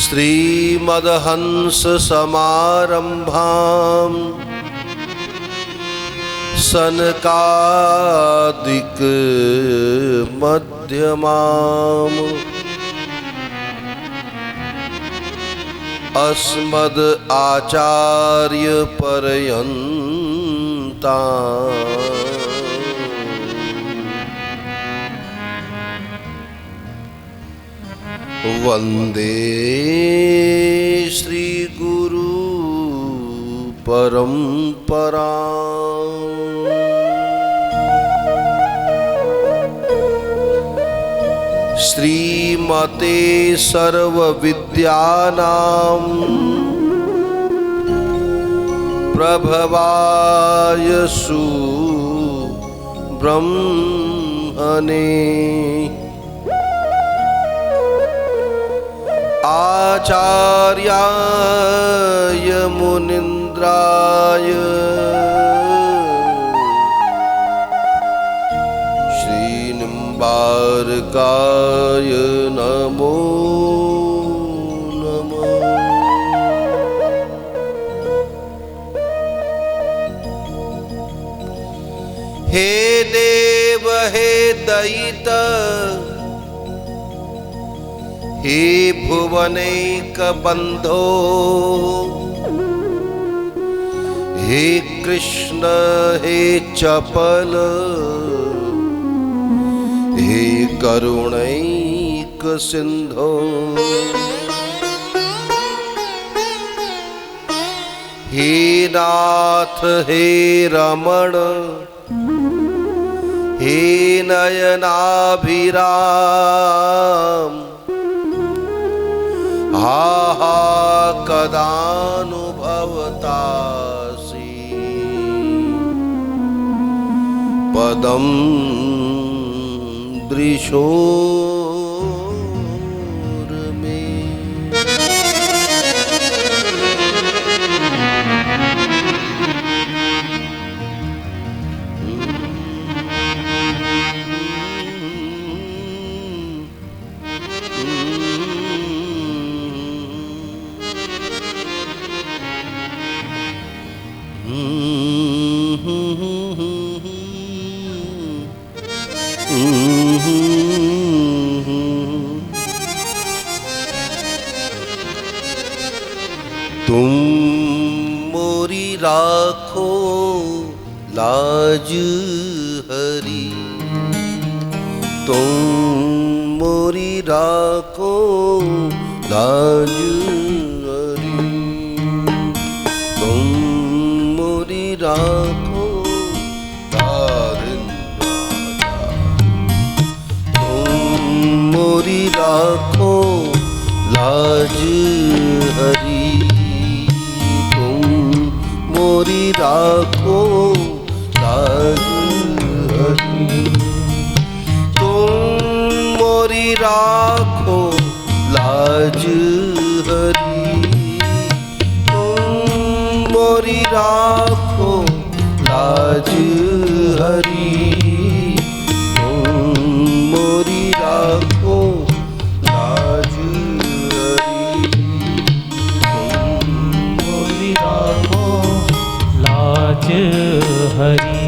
श्रीमद्हंस समारंभां सनकादिक मध्यमाम् अस्मद् आचार्य पर्यन्ताम् वंदे श्री गुरु परंपरां। श्रीमते सर्वविद्यानां प्रभवाय सुब्रह्मणे आचार्याय मुनीन्द्राय श्रीनिम्बारकाय नमो नमः। हे देव हे दयित हे भुवनैक बंधो हे कृष्ण हे चपल हे करुणैक सिंधो हे नाथ हे रमण हे नयनाभिराम हा हा कदानुभवतासि पदं दृशोर्मे। तुम मोरी राखो लाज हरी, तुम मोरी राखो लाज हरी, तुम मोरी राखो तुम मोरी राखो लाज हरी, मोरी राखो लाज हरी, तुम मोरी राखो लाज हरी, तुम मोरी राखो लाज हरी, तुम मोरी राखो लाज हरी, तुम मोरी राखो लाज हरी।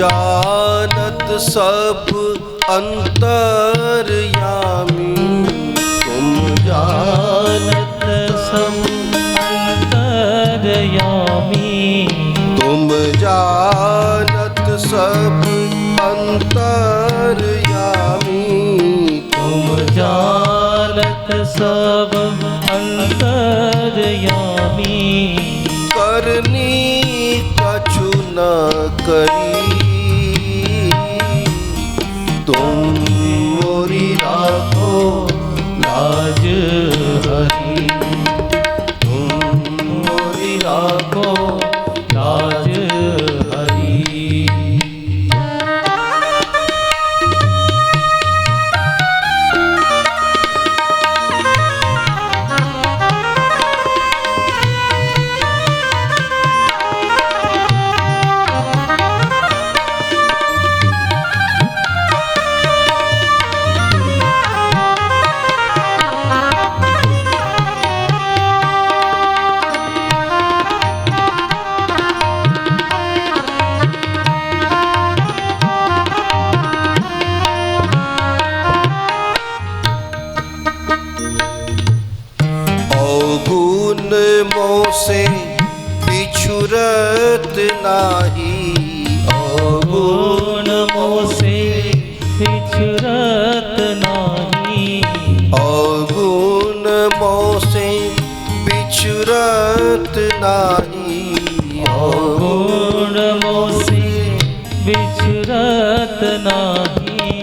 जानत सब अंतर्यामी, तुम जानत सब अंतर्यामी, तुम जानत सब अंतर्यामी, तुम जानत सब अंतर्यामी, करनी कछु न करी नाही गुण मोसे बिछरत नाही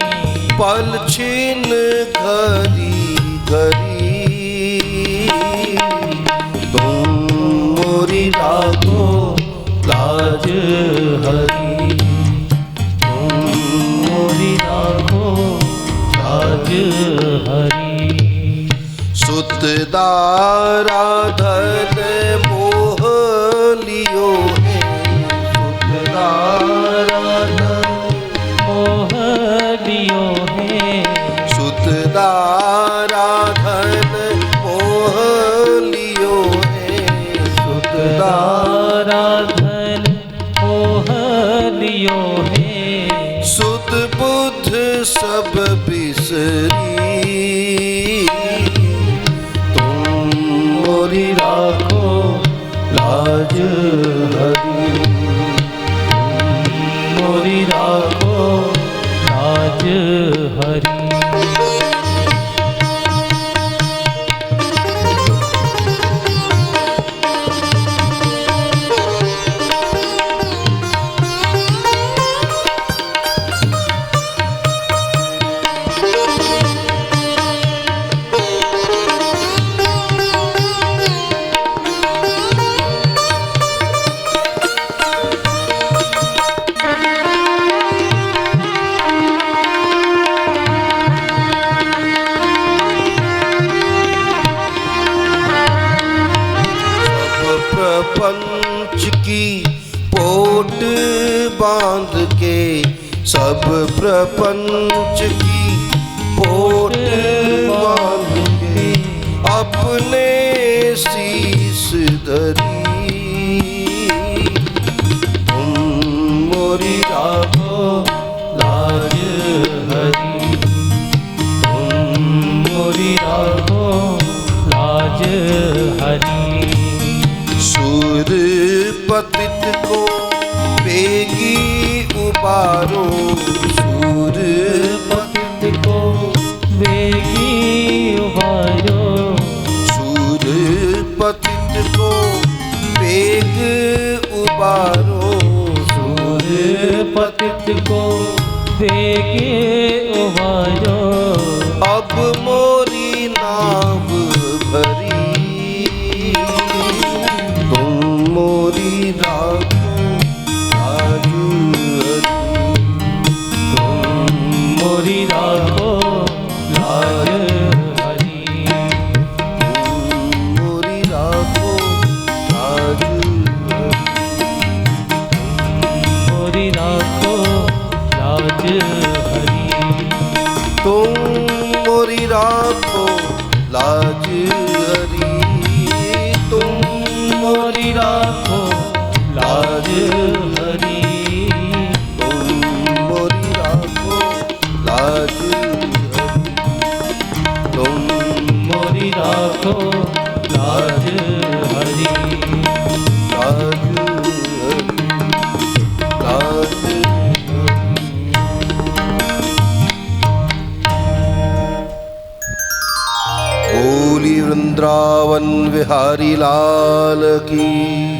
पल छिन घरी घरी तुम मोरी राखो लाज हरी तुम मोरी राखो लाज हरी सुत दारा धन मोह लियो है सुत दारा मोह लियो है सुत दारा धन मोह लियो है सुत दारा धन मोह लियो है सुत बुद्ध सब बिसरी तुम मोरी राखो लाज हरी मोरी राखो लाज हरी प्रपंच की पोट बांध के सब प्रपंच की पोट बांध के अपने शीश धरी तुम मोरी राखो लाज हरी तुम मोरी राखो लाज हरी सूर पतित को बेगी उबारो सूर पतित को बेगी उबारो सूर पतित को बेग उबारो सूर पतित को बेगे उबारो अब मोरी नाव भरी तुम मोरी राखो लाज हरी तुम मोरी राखो लाज हरी तुम मोरी राखो लाज मोरी राखो लाज हरी तुम मोरी राखो लाज हरी तुम मोरी राखो लाज हरी तुम मोरी राखो लाज हरी तुम मोरी राखो लाज हरी लाज हरी लाज बोली वृंदावन बिहारी लाल की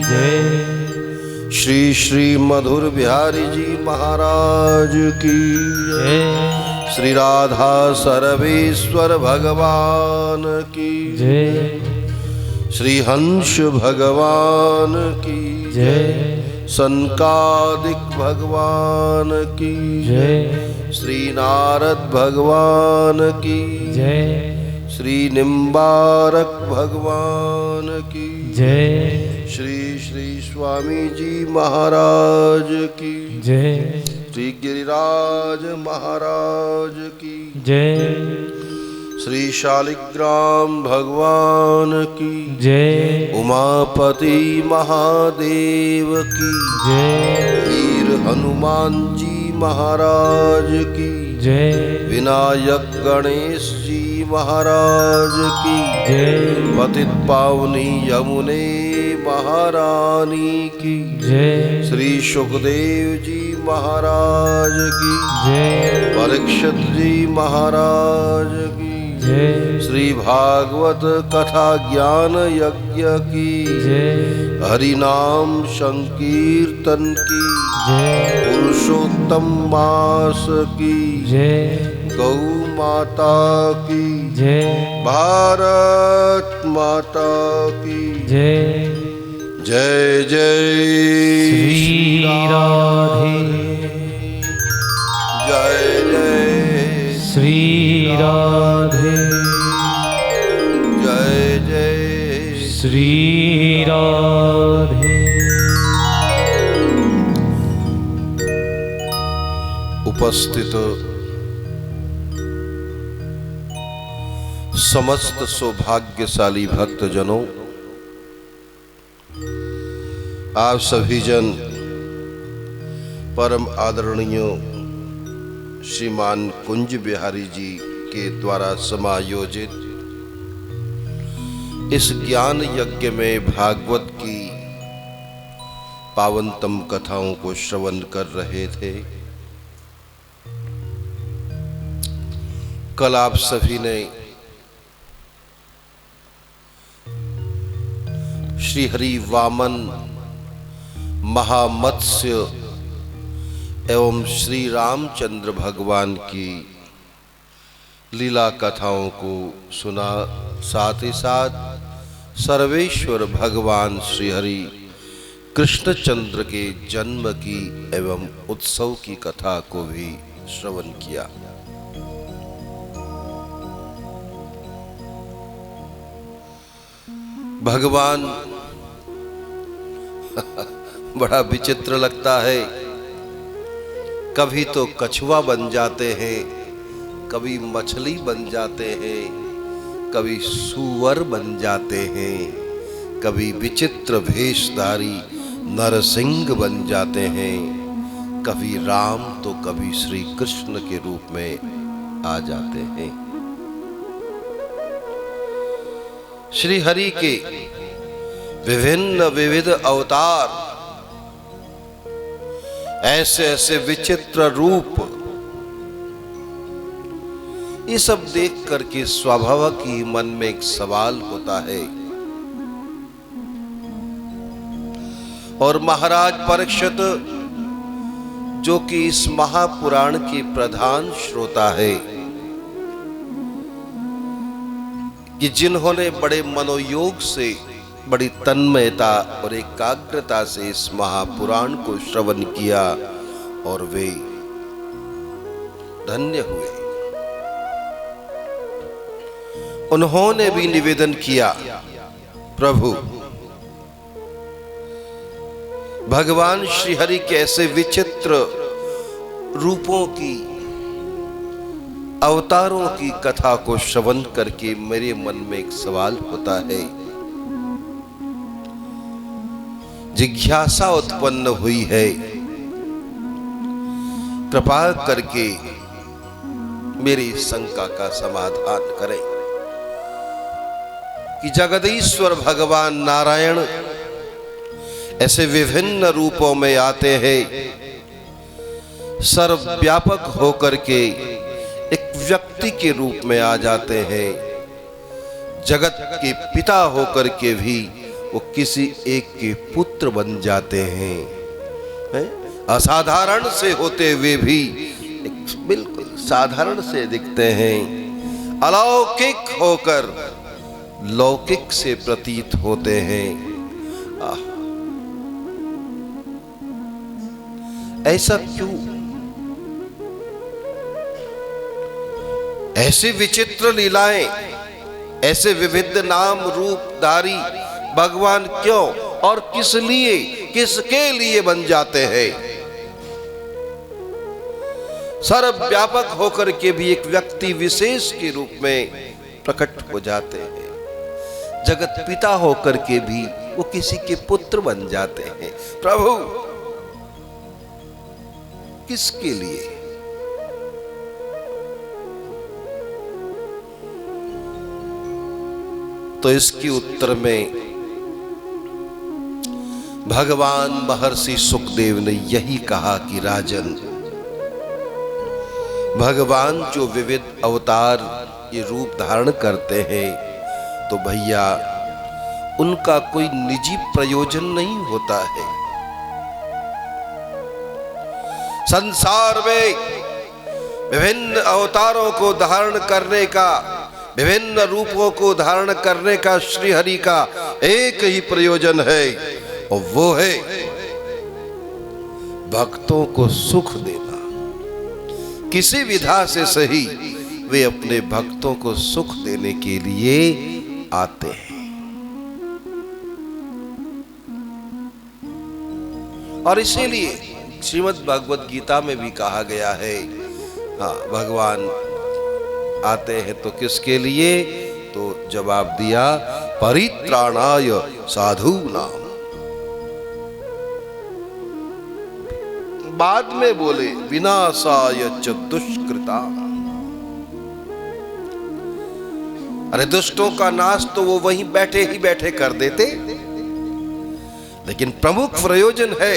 जय श्री श्री मधुर बिहारी जी महाराज की जय श्री राधा सर्वेश्वर भगवान की जय श्री हंस भगवान की जय सनकादिक भगवान की जय श्री नारद भगवान की जय श्री निम्बारक भगवान की जय श्री श्री स्वामी जी महाराज की जय श्री गिरिराज महाराज की जय श्री शालिग्राम भगवान की जय उमापति महादेव की जय वीर हनुमान जी महाराज की जय विनायक गणेश जी महाराज की जय पतित पावनी यमुने महारानी की जय श्री सुखदेव जी महाराज की जय परीक्षित जी महाराज की जय श्री भागवत कथा ज्ञान यज्ञ की जय हरि नाम संकीर्तन की जय पुरुषोत्तम मास की जय गौ माता की जय भारत माता की जय जय जय श्री राधे जय जय श्री राधे जय जय श्री राधे। उपस्थित समस्त सौभाग्यशाली भक्तजनों, आप सभी जन परम आदरणीय श्रीमान कुंज बिहारी जी के द्वारा समायोजित इस ज्ञान यज्ञ में भागवत की पावनतम कथाओं को श्रवण कर रहे थे। कल आप सभी ने श्री हरि वामन महामत्स्य एवं श्री रामचंद्र भगवान की लीला कथाओं को सुना। साथ ही साथ सर्वेश्वर भगवान श्री हरि कृष्णचंद्र के जन्म की एवं उत्सव की कथा को भी श्रवण किया। भगवान बड़ा विचित्र लगता है, कभी तो कछुआ बन जाते हैं, कभी मछली बन जाते हैं, कभी सूअर बन जाते हैं, कभी विचित्र भेषधारी नरसिंह बन जाते हैं, कभी राम तो कभी श्री कृष्ण के रूप में आ जाते हैं। श्री हरि के विभिन्न विविध अवतार, ऐसे ऐसे विचित्र रूप, ये सब देख करके स्वाभाविक ही मन में एक सवाल होता है। और महाराज परीक्षित, जो कि इस महापुराण के प्रधान श्रोता है, कि जिन्होंने बड़े मनोयोग से, बड़ी तन्मयता और एकाग्रता से इस महापुराण को श्रवण किया और वे धन्य हुए। उन्होंने भी निवेदन किया, प्रभु भगवान श्री हरि के ऐसे विचित्र रूपों की, अवतारों की कथा को श्रवण करके मेरे मन में एक सवाल होता है, जिज्ञासा उत्पन्न हुई है। कृपा करके मेरी शंका का समाधान करें कि जगदीश्वर भगवान नारायण ऐसे विभिन्न रूपों में आते हैं, सर्वव्यापक होकर के एक व्यक्ति के रूप में आ जाते हैं, जगत के पिता होकर के भी वो किसी एक के पुत्र बन जाते हैं। असाधारण से होते हुए भी एक बिल्कुल साधारण से दिखते हैं, अलौकिक होकर लौकिक से प्रतीत होते हैं। ऐसा क्यों? ऐसे विचित्र लीलाएं, ऐसे विविध नाम रूपधारी भगवान क्यों और किस लिए, किसके लिए बन जाते हैं? सर्वव्यापक होकर के भी एक व्यक्ति विशेष के रूप में प्रकट हो जाते हैं, जगत पिता होकर के भी वो किसी के पुत्र बन जाते हैं। प्रभु किसके लिए? तो इसके उत्तर में भगवान महर्षि सुखदेव ने यही कहा कि राजन, भगवान जो विविध अवतार ये रूप धारण करते हैं तो भैया उनका कोई निजी प्रयोजन नहीं होता है। संसार में विभिन्न अवतारों को धारण करने का, विभिन्न रूपों को धारण करने का श्री हरि का एक ही प्रयोजन है और वो है भक्तों को सुख देना। किसी विधा से सही वे अपने भक्तों को सुख देने के लिए आते हैं। और इसीलिए श्रीमद् भागवत गीता में भी कहा गया है, हाँ भगवान आते हैं तो किसके लिए? तो जवाब दिया परित्राणाय साधूनाम। बाद में बोले विनाशाय च दुष्कृताम। अरे दुष्टों का नाश तो वो वहीं बैठे ही बैठे कर देते, लेकिन प्रमुख प्रयोजन है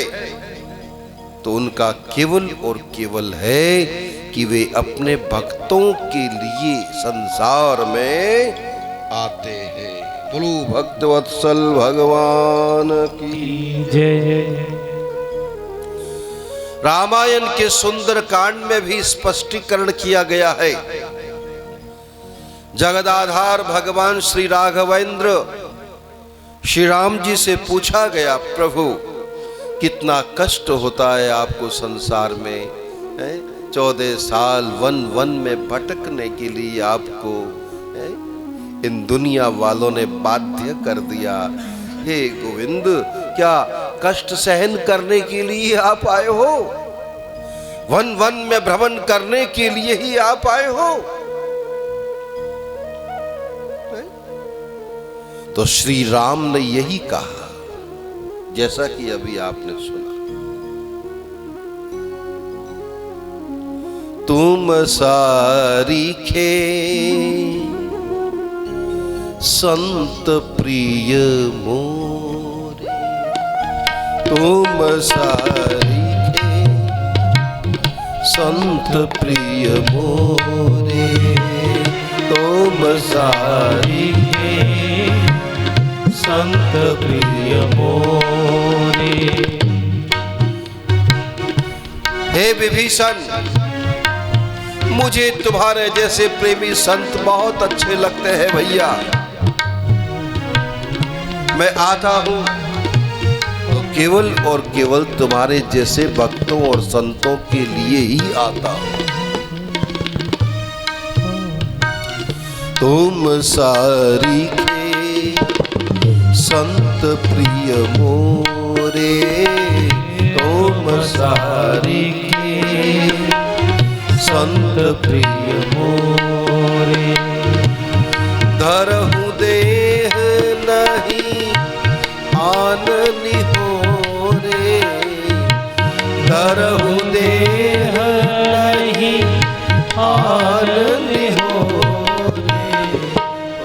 तो उनका केवल और केवल है कि वे अपने भक्तों के लिए संसार में आते हैं। बोलो भक्तवत्सल भगवान की जय। रामायण के सुंदर कांड में भी स्पष्टीकरण किया गया है। जगदाधार भगवान श्री राघवेंद्र श्री राम जी से पूछा गया, प्रभु कितना कष्ट होता है आपको संसार में, 14 साल वन वन में भटकने के लिए आपको इन दुनिया वालों ने बाध्य कर दिया। हे गोविंद, क्या कष्ट सहन करने के लिए आप आए हो? वन वन में भ्रमण करने के लिए ही आप आए हो? तो श्री राम ने यही कहा, जैसा कि अभी आपने सुना, तुम सारीखे संत प्रिय मोरे, तुम सारीखे संत प्रिय मोरे, तुम सारीखे संत प्रिय मोरे। हे विभीषण, मुझे तुम्हारे जैसे प्रेमी संत बहुत अच्छे लगते हैं भैया। मैं आता हूं तो केवल और केवल तुम्हारे जैसे भक्तों और संतों के लिए ही आता हूं। तुम सारीखे संत प्रिय मोरे, तुम सारीखे संत प्रिय मोरे, धरहु देह नहीं आन निहोरे, धरहु देह नहीं आन निहोरे,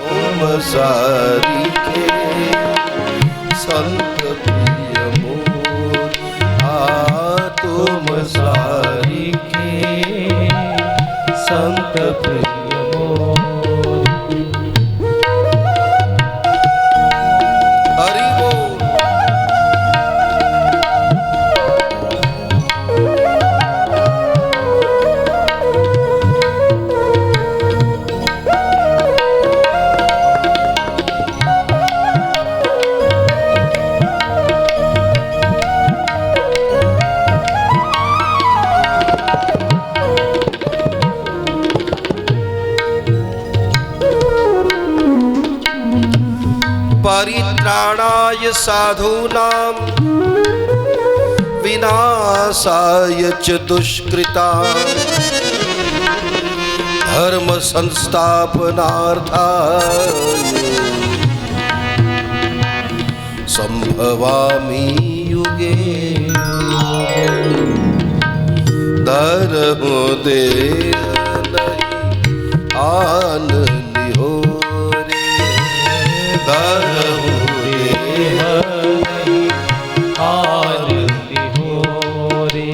तुम सारीखे संत प्रिय मोरे, तुम सारीखे संत प्रिय मोरे। हरि बोल। परित्राणाय साधूनां विनाशाय च दुष्कृतां, धर्म संस्थापनार्थाय संभवामि युगे युगे, धरहु देह नहीं आन निहोरे, धरहु देह नहीं आन निहोरे।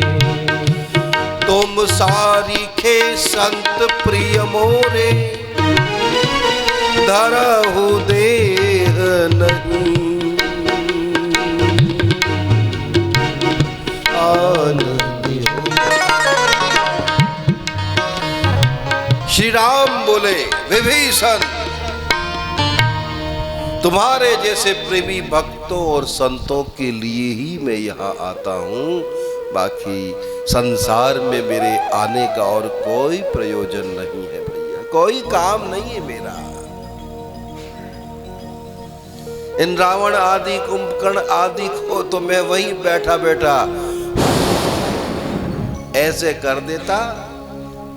तुम सारीखे संत प्रिय मोरे, धरहु देह नहीं, श्री राम बोले, विभीषण तुम्हारे जैसे प्रेमी भक्तों और संतों के लिए ही मैं यहाँ आता हूँ, बाकी संसार में मेरे आने का और कोई प्रयोजन नहीं है भैया, कोई काम नहीं है मेरा। इन रावण आदि कुंभकर्ण आदि को तो मैं वहीं बैठा बैठा ऐसे कर देता,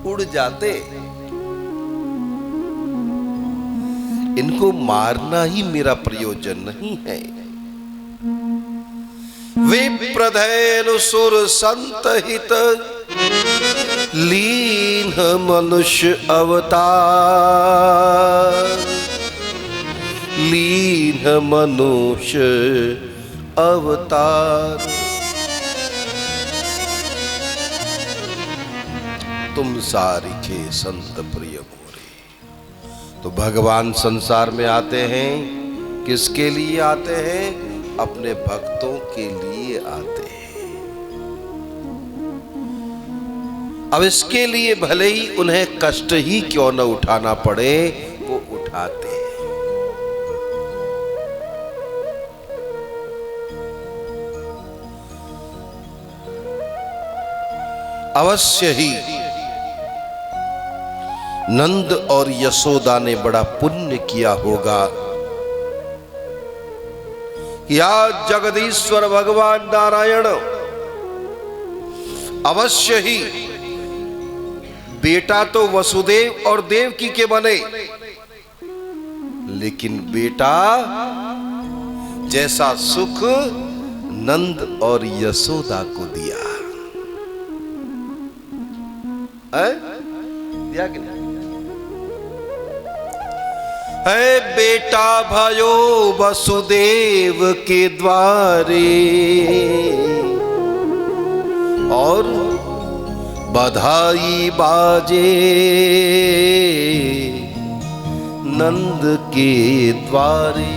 उड़ जाते। इनको मारना ही मेरा प्रयोजन नहीं है। विप्रधेनु सुर संत हित, लीन मनुष्य अवतार, लीन मनुष्य अवतार। तुम सारिखे संत प्रिय मोरे। तो भगवान संसार में आते हैं, किसके लिए आते हैं? अपने भक्तों के लिए आते हैं। अब इसके लिए भले ही उन्हें कष्ट ही क्यों न उठाना पड़े, वो उठाते हैं। अवश्य ही नंद और यशोदा ने बड़ा पुण्य किया होगा। या जगदीश्वर भगवान नारायण अवश्य ही बेटा तो वसुदेव और देवकी के बने, लेकिन बेटा जैसा सुख नंद और यशोदा को दिया है, दिया कि नहीं? है बेटा भयो वसुदेव के द्वारे, और बधाई बाजे नंद के द्वारे,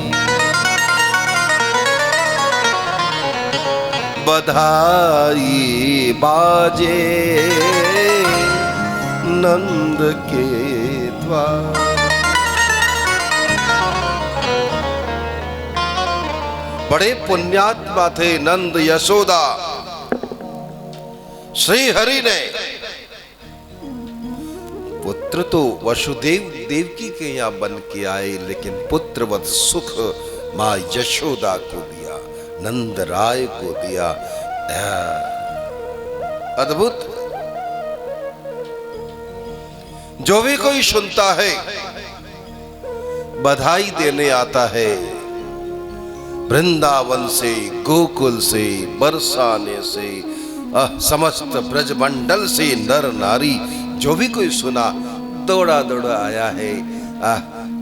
बधाई बाजे नंद के द्वारे। बड़े पुण्यात्मा थे नंद यशोदा। श्री हरि ने पुत्र तो वसुदेव देवकी के यहाँ बन के आए, लेकिन पुत्रवत सुख मां यशोदा को दिया, नंद राय को दिया। अद्भुत। जो भी कोई सुनता है बधाई देने आता है, वृंदावन से, गोकुल से, बरसाने से, समस्त ब्रजमंडल से नर नारी जो भी कोई सुना दौड़ा दौड़ा आया है।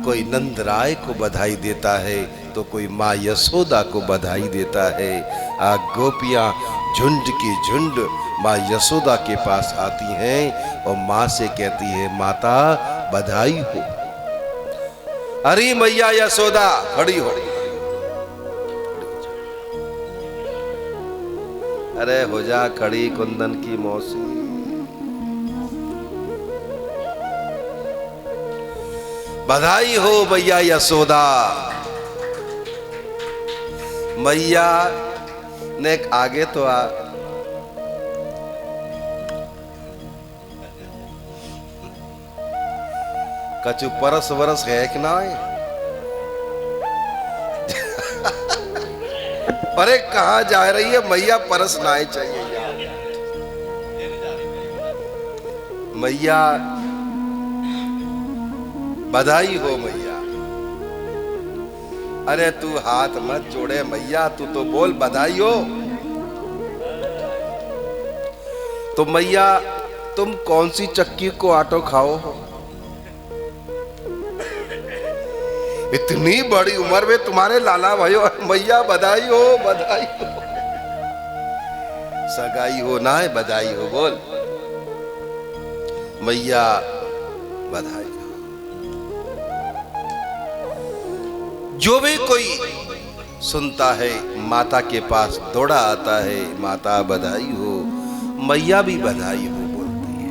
कोई नंद राय को बधाई देता है, तो कोई माँ यशोदा को बधाई देता है। गोपियाँ झुंड की झुंड माँ यशोदा के पास आती हैं और माँ से कहती है, माता बधाई हो। अरे मैया यशोदा खड़ी हो, अरे हो जा खड़ी कुंदन की मौसी। बधाई हो मैया यशोदा। मैया ने आगे तो आ, कछु परस वरस है कि ना है? अरे कहाँ जा रही है मैया, परस नाए चाहिए यार। मैया बधाई हो मैया। अरे तू हाथ मत जोड़े मैया, तू तो बोल बधाई हो। तो मैया तुम कौन सी चक्की को आटो खाओ हो? इतनी बड़ी उम्र में तुम्हारे लाला भयो, मैया बधाई हो, बधाई हो। सगाई हो ना है, बधाई हो बोल मैया, बधाई हो। जो भी कोई सुनता है माता के पास दौड़ा आता है, माता बधाई हो, मैया भी बधाई हो बोलती है।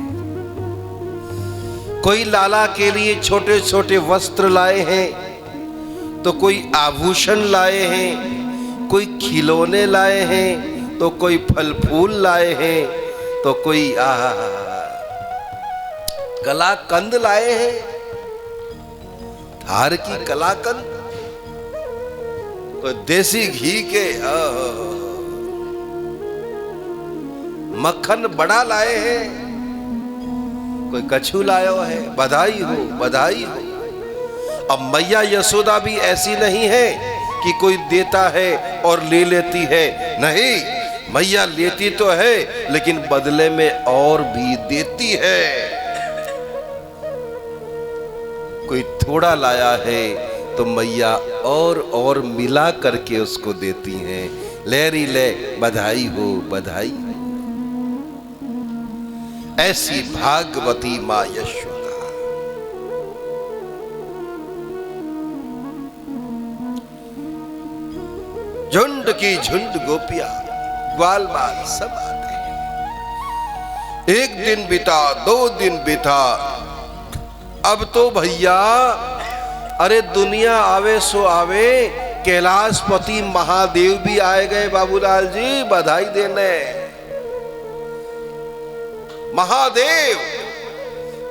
कोई लाला के लिए छोटे छोटे वस्त्र लाए हैं, तो कोई आभूषण लाए हैं, कोई खिलौने लाए हैं, तो कोई फल फूल लाए हैं, तो कोई कलाकंद लाए हैं, थार की कलाकंद, कोई देसी घी के मक्खन बड़ा लाए हैं, कोई कछू लाया है। बधाई हो, बधाई हो। अब मैया यशोदा भी ऐसी नहीं है कि कोई देता है और ले लेती है, नहीं, मैया लेती तो है लेकिन बदले में और भी देती है। कोई थोड़ा लाया है तो मैया और मिला करके उसको देती हैं। लहरी ले, बधाई हो, बधाई हो। ऐसी भागवती मां यशोदा। झुंड की झुंड गोपियां, ग्वाल बाल सब आते हैं। एक दिन बीता, 2 दिन बीता, अब तो भैया अरे दुनिया आवे सो आवे, कैलाशपति महादेव भी आए गए बाबूलाल जी बधाई देने। महादेव,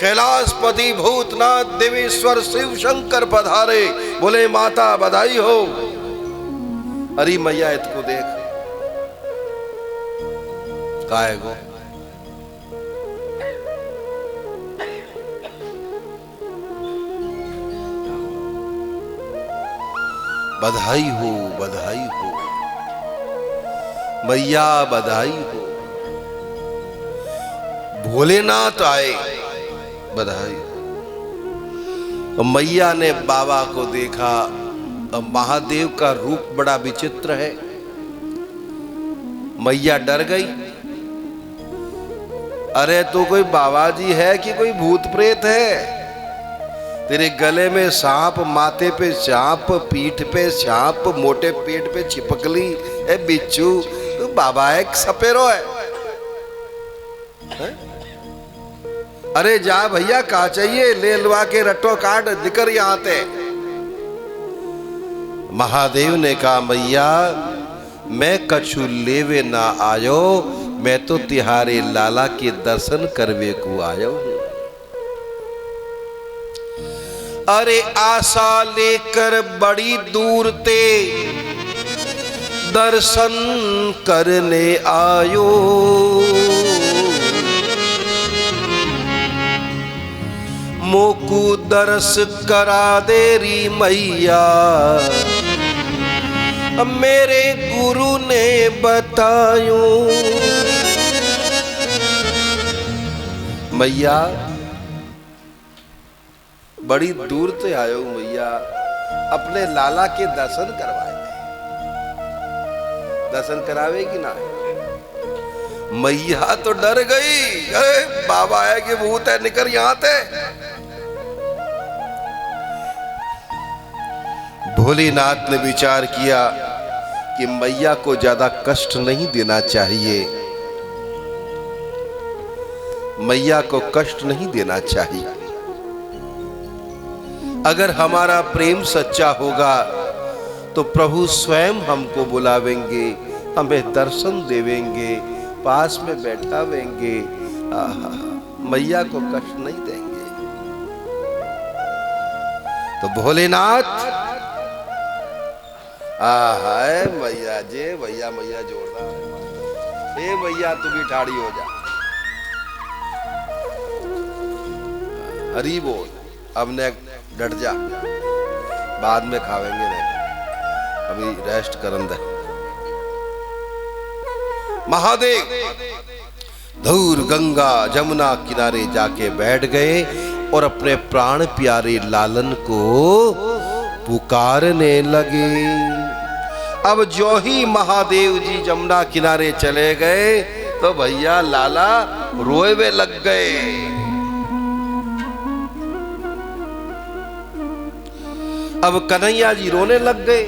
कैलाशपति भूतनाथ देवेश्वर शिव शंकर पधारे, बोले माता बधाई हो। अरे मैया इसको देख, काहे गो बधाई हो, बधाई हो मैया, बधाई हो। भोलेनाथ आए, बधाई हो। मैया ने बाबा को देखा, महादेव का रूप बड़ा विचित्र है। मैया डर गई। अरे तू कोई बाबा जी है कि कोई भूत प्रेत है? तेरे गले में सांप, माथे पे सांप, पीठ पे सांप, मोटे पेट पे छिपकली, ए बिच्छू, तू बाबा एक सपेरो है? अरे जा भैया, कहा चाहिए ले लवा के रट्टो काट निकर यहां ते। महादेव ने कहा मैया मैं कछु लेवे ना आयो, मैं तो तिहारे लाला के दर्शन करवे को आयो हूं। अरे आशा लेकर बड़ी दूर ते दर्शन करने आयो, मोकू दर्श करा देरी मैया, मेरे गुरु ने बतायो। मैया बड़ी दूर से आयो मैया, अपने लाला के दर्शन करवाए। दर्शन करावे कि ना? मैया तो डर गई। अरे बाबा है कि भूत है, निकल यहां थे। भोलेनाथ ने विचार किया कि मैया को ज्यादा कष्ट नहीं देना चाहिए, मैया को कष्ट नहीं देना चाहिए। अगर हमारा प्रेम सच्चा होगा तो प्रभु स्वयं हमको बुलावेंगे, हमें दर्शन देवेंगे, पास में बैठावेंगे, मैया को कष्ट नहीं देंगे। तो भोलेनाथ हाय मैया जे, भैया मैया जोरदार। ए मैया तू भी ठाड़ी हो जा। हरी बोल। अब ने डट जा, बाद में खावेंगे नहीं, अभी रेस्ट करन दे। महादेव दूर गंगा जमुना किनारे जाके बैठ गए और अपने प्राण प्यारे लालन को पुकारने लगे। अब जो ही महादेव जी जमुना किनारे चले गए तो भैया लाला रोए लग गए। अब कन्हैया जी रोने लग गए।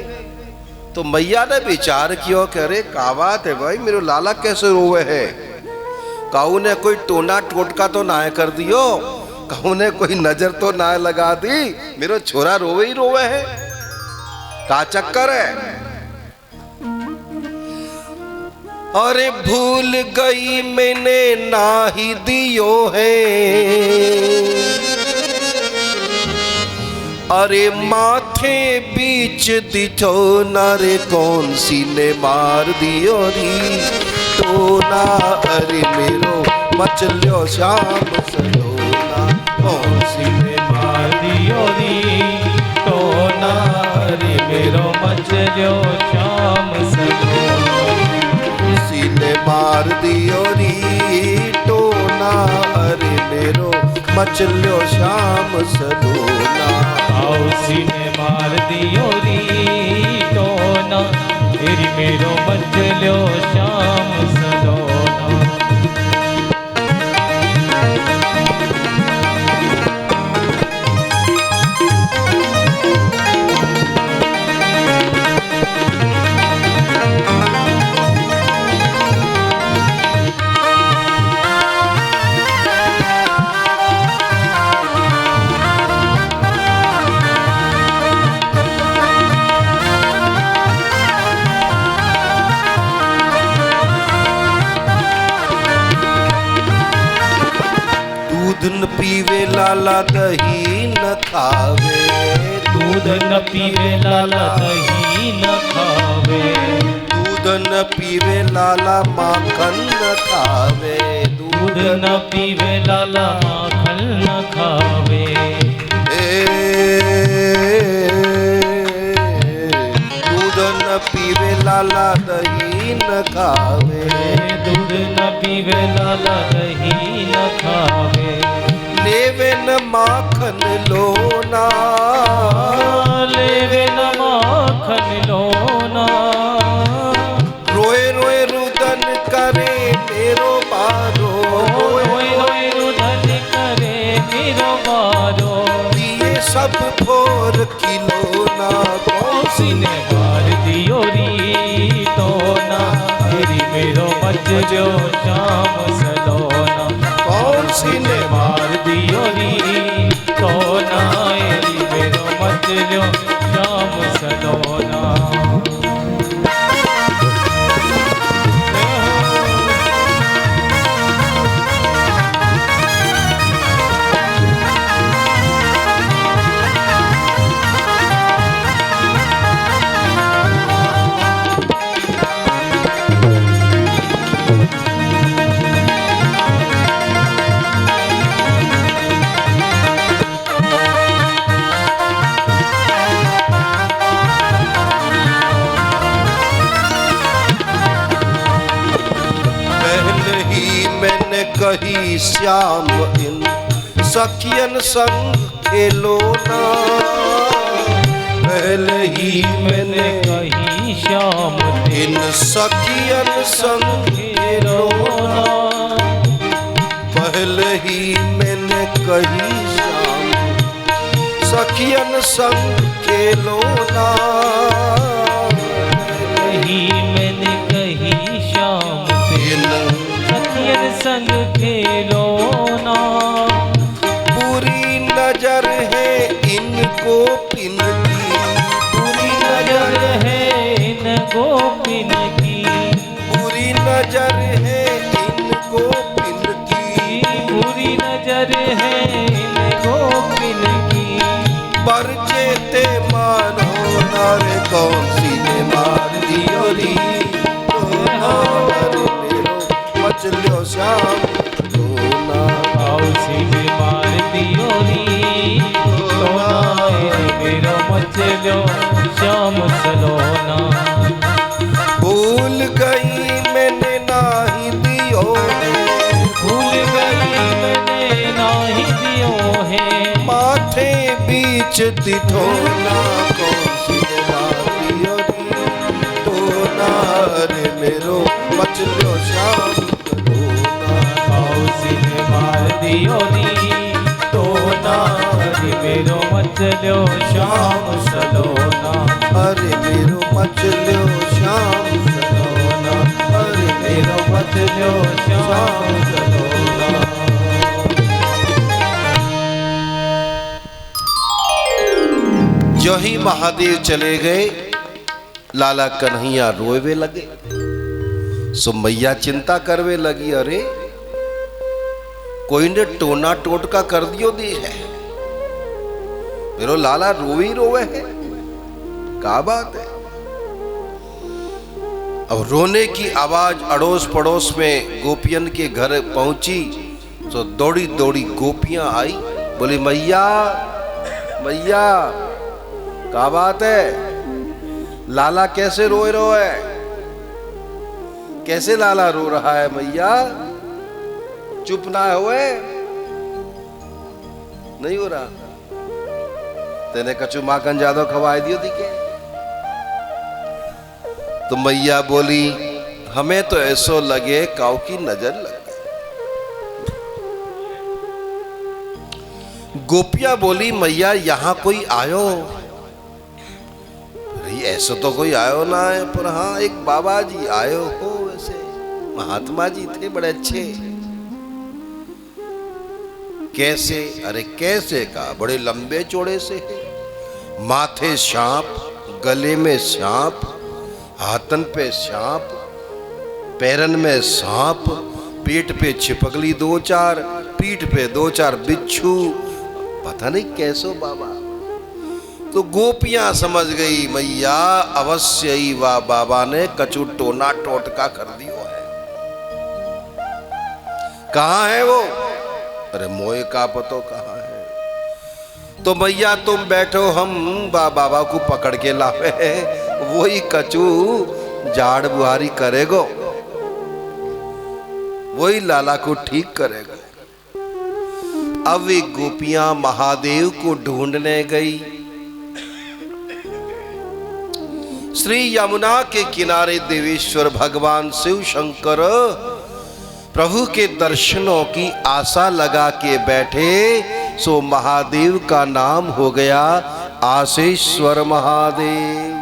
तो मैया ने विचार किया कि अरे का बात है भाई, मेरे लाला कैसे रोवे है? काऊ ने कोई टोना टोटका तो ना कर दियो, काऊ ने कोई नजर तो ना लगा दी, मेरा छोरा रोवे ही रोवे है, का चक्कर है? अरे भूल गई मैंने ना ही दियो है, अरे माथे बीच दिठो नारे कौन सी ने मार दियो री टोना, अरे मेरो मचल्यो श्याम सलोना, कौन सी ने मार दियो री टोना, अरे मेरो मचल्यो श्याम सलोना, किसी ने मार दियो री टोना, अरे मेरो मचल्यो श्याम सलोना, उसी ने मार दियो री टोना, तेरी मेरो मचल्यो श्याम सलोना। दूध न पीवे लाला दही न खावे, दूध न पीवे लाला दही न खावे, दूध न पीवे लाला माखन न खावे, दूध न पीवे लाला माखन न खावे, दूध न पीवे लाला दही न खावे, दूध न पीवे लाला दही न खावे, लेवे न माखन लोना, लेवे न माखन लोना, रोए रोए रुदन करे मेरो बारो, रोए रोए रुदन करे मेरो बारो, पिए सब फोर खिलौना, कौसी ने मार दियो री टोना, तेरी मेरो मचल्यो श्याम सलोना, कौन सी ने मार दियो री टोना, तेरी मेरो मचल्यो श्याम सलोना। कही श्याम इन सखियन संग खेलो ना, पहले ही मैंने कही श्याम इन सखियन संग खेलो ना, पहले ही मैंने कही श्याम सखियन संग खेलो ना, ही मैंने कही श्याम सखियन संग खेलो ना, बुरी नजर है इनको पिन की, बुरी नजर नजर है इनको पिन की, बुरी नजर है इनको पिन की, बुरी नजर है इनको पिन की, पर चेते मानो नारे कौन सी ने मार दियो री टोना, मचल्यो श्याम टोना, उसी ने मार दियो री टोना, मेरो मचल्यो श्याम सलोना, भूल गई मैंने नाही दियो, भूल गई मैंने नाही दियो है, माथे बीच दिठोना, कौन सी ने मार दियो री टोना, रे मेरो मचल्यो श्याम टोना, उसी ने मार दियो री टोना, मेरो मचल्यो श्याम सलोना। बचलो श्याम सलोना, अरे मेरो बचलो श्याम सलोना। जो ही महादेव चले गए, लाला कन्हैया रोवे लगे। सो मैया चिंता करवे लगी, अरे कोई ने टोना टोटका कर दियो दी है, मेरो लाला रोई रोवे है, क्या बात है। अब रोने की आवाज अड़ोस पड़ोस में गोपियन के घर पहुंची, तो दौड़ी दौड़ी गोपियां आई, बोली मैया मैया क्या बात है, लाला कैसे रोए रो है, कैसे लाला रो रहा है मैया, चुप ना हुए, नहीं हो रहा, तेने कचू माखन ज्यादा खवाए दियो थी क्या। तो मैया बोली हमें तो ऐसो लगे काऊ की नजर लग गई। गोपियां बोली मैया यहां कोई आयो, ऐसा तो कोई आयो ना है, पर हाँ एक बाबा जी आयो हो, वैसे महात्मा जी थे बड़े अच्छे। कैसे, अरे कैसे का, बड़े लंबे चौड़े से है, माथे सांप, गले में सांप, हाथन पे सांप, पैरन में सांप, पेट पे छिपकली 2-4, पीठ पे 2-4 बिच्छू, पता नहीं कैसो बाबा। तो गोपियां समझ गई मैया अवश्य ही वाह बाबा ने कचू टोना टोटका कर दियो है। कहां है वो, अरे मोए का पतो कहां है। तो मैया तुम बैठो, हम बाबा को पकड़ के लावे, वही कचू झाड़ बुहारी करेगो, वही लाला को ठीक करेगा। अब वे गोपियां महादेव को ढूंढने गई। श्री यमुना के किनारे देवेश्वर भगवान शिव शंकर प्रभु के दर्शनों की आशा लगा के बैठे, सो महादेव का नाम हो गया आशेश्वर महादेव।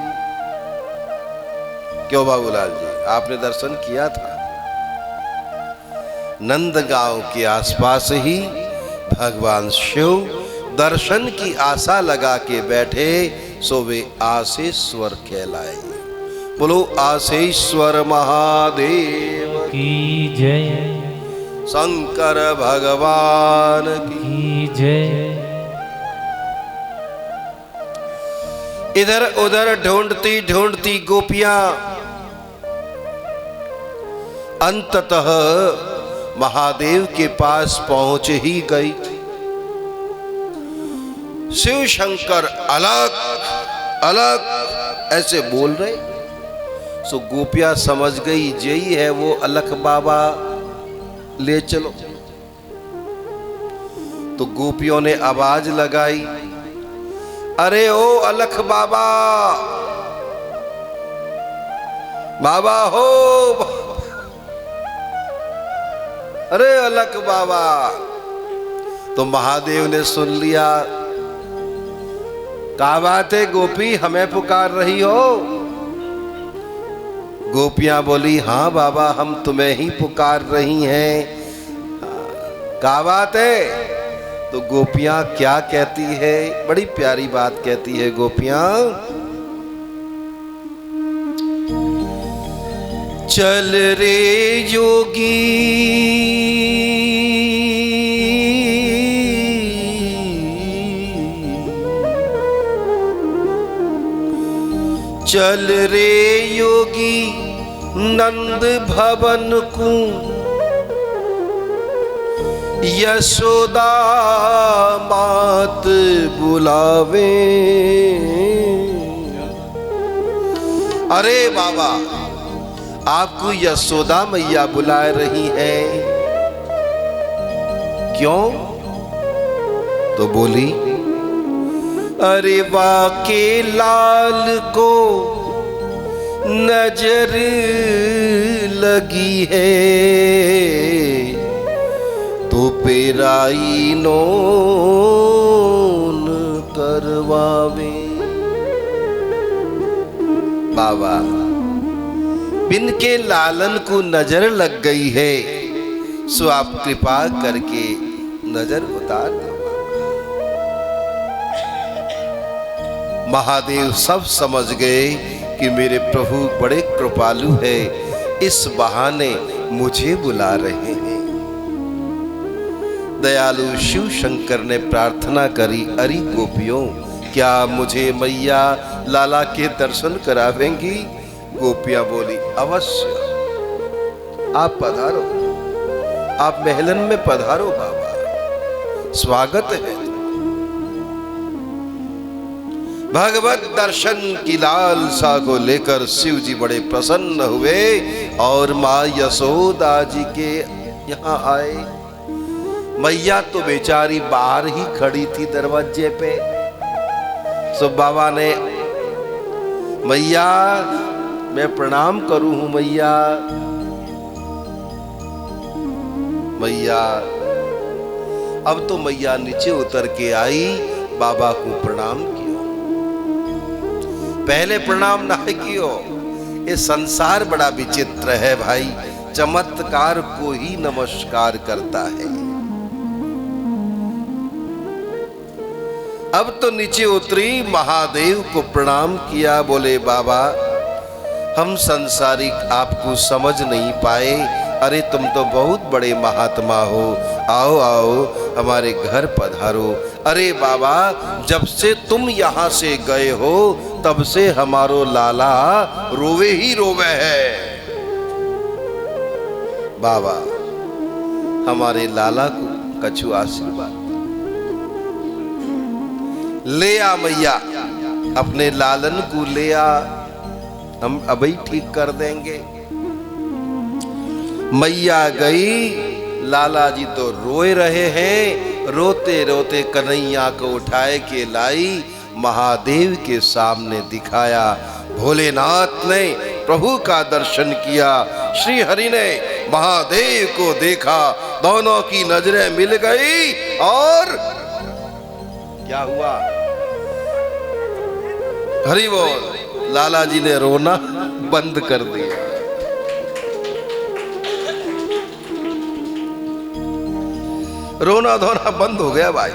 क्यों बाबूलाल जी, आपने दर्शन किया था, नंदगांव के आसपास ही भगवान शिव दर्शन की आशा लगा के बैठे, सो वे आशेश्वर कहलाए। बोलो आशेश्वर महादेव की जय, शंकर भगवान की जय। इधर उधर ढूंढती ढूंढती गोपियां अंततः महादेव के पास पहुंच ही गई। शिव शंकर अलग अलग ऐसे बोल रहे, सो गोपियां समझ गई यही है वो अलख बाबा, ले चलो। तो गोपियों ने आवाज लगाई, अरे ओ अलख बाबा, बाबा हो, अरे अलख बाबा। तो महादेव ने सुन लिया, क्या बात है गोपी, हमें पुकार रही हो। गोपियां बोली हाँ बाबा, हम तुम्हें ही पुकार रही हैं, क्या बात है। तो गोपियां क्या कहती है, बड़ी प्यारी बात कहती है गोपियां, चल रे योगी चल रे योगी नंद भवन को, यशोदा मात बुलावे। अरे बाबा, आपको यशोदा मैया बुला रही है, क्यों। तो बोली अरे वाके लाल को नजर लगी है, तो पेराई नोन करवावे। बाबा बिन के लालन को नजर लग गई है, सो आप कृपा करके नजर उतार दो। महादेव सब समझ गए कि मेरे प्रभु बड़े कृपालु है, इस बहाने मुझे बुला रहे हैं। दयालु शिव शंकर ने प्रार्थना करी, अरे गोपियों, क्या मुझे मैया लाला के दर्शन करावेंगी? गोपियां बोली, अवश्य, आप पधारो, आप महलन में पधारो बाबा, स्वागत है। भगवत दर्शन की लालसा को लेकर शिव जी बड़े प्रसन्न हुए और माँ यशोदा जी के यहाँ आए। मैया तो बेचारी बाहर ही खड़ी थी दरवाजे पे। सो बाबा ने, मैया मैं प्रणाम करूं हूं मैया। मैया अब तो मैया नीचे उतर के आई, बाबा को प्रणाम किया। पहले प्रणाम ना कियो। ये संसार बड़ा विचित्र है भाई, चमत्कार को ही नमस्कार करता है। अब तो नीचे उतरी, महादेव को प्रणाम किया, बोले बाबा हम संसारिक आपको समझ नहीं पाए, अरे तुम तो बहुत बड़े महात्मा हो, आओ आओ हमारे घर पधारो। अरे बाबा जब से तुम यहाँ से गए हो तब से हमारो लाला रोवे ही रोवे है। बाबा हमारे लाला को कछु आशीर्वाद ले आ मैया, अपने लालन को ले आ, हम अभी ठीक कर देंगे। मैया गई, लाला जी तो रोए रहे हैं, रोते रोते कन्हैया को उठाए के लाई, महादेव के सामने दिखाया। भोलेनाथ ने प्रभु का दर्शन किया, श्री हरि ने महादेव को देखा, दोनों की नजरें मिल गई और क्या हुआ? हरि बोल। लाला जी ने रोना बंद कर दिया। रोना धोना बंद हो गया भाई।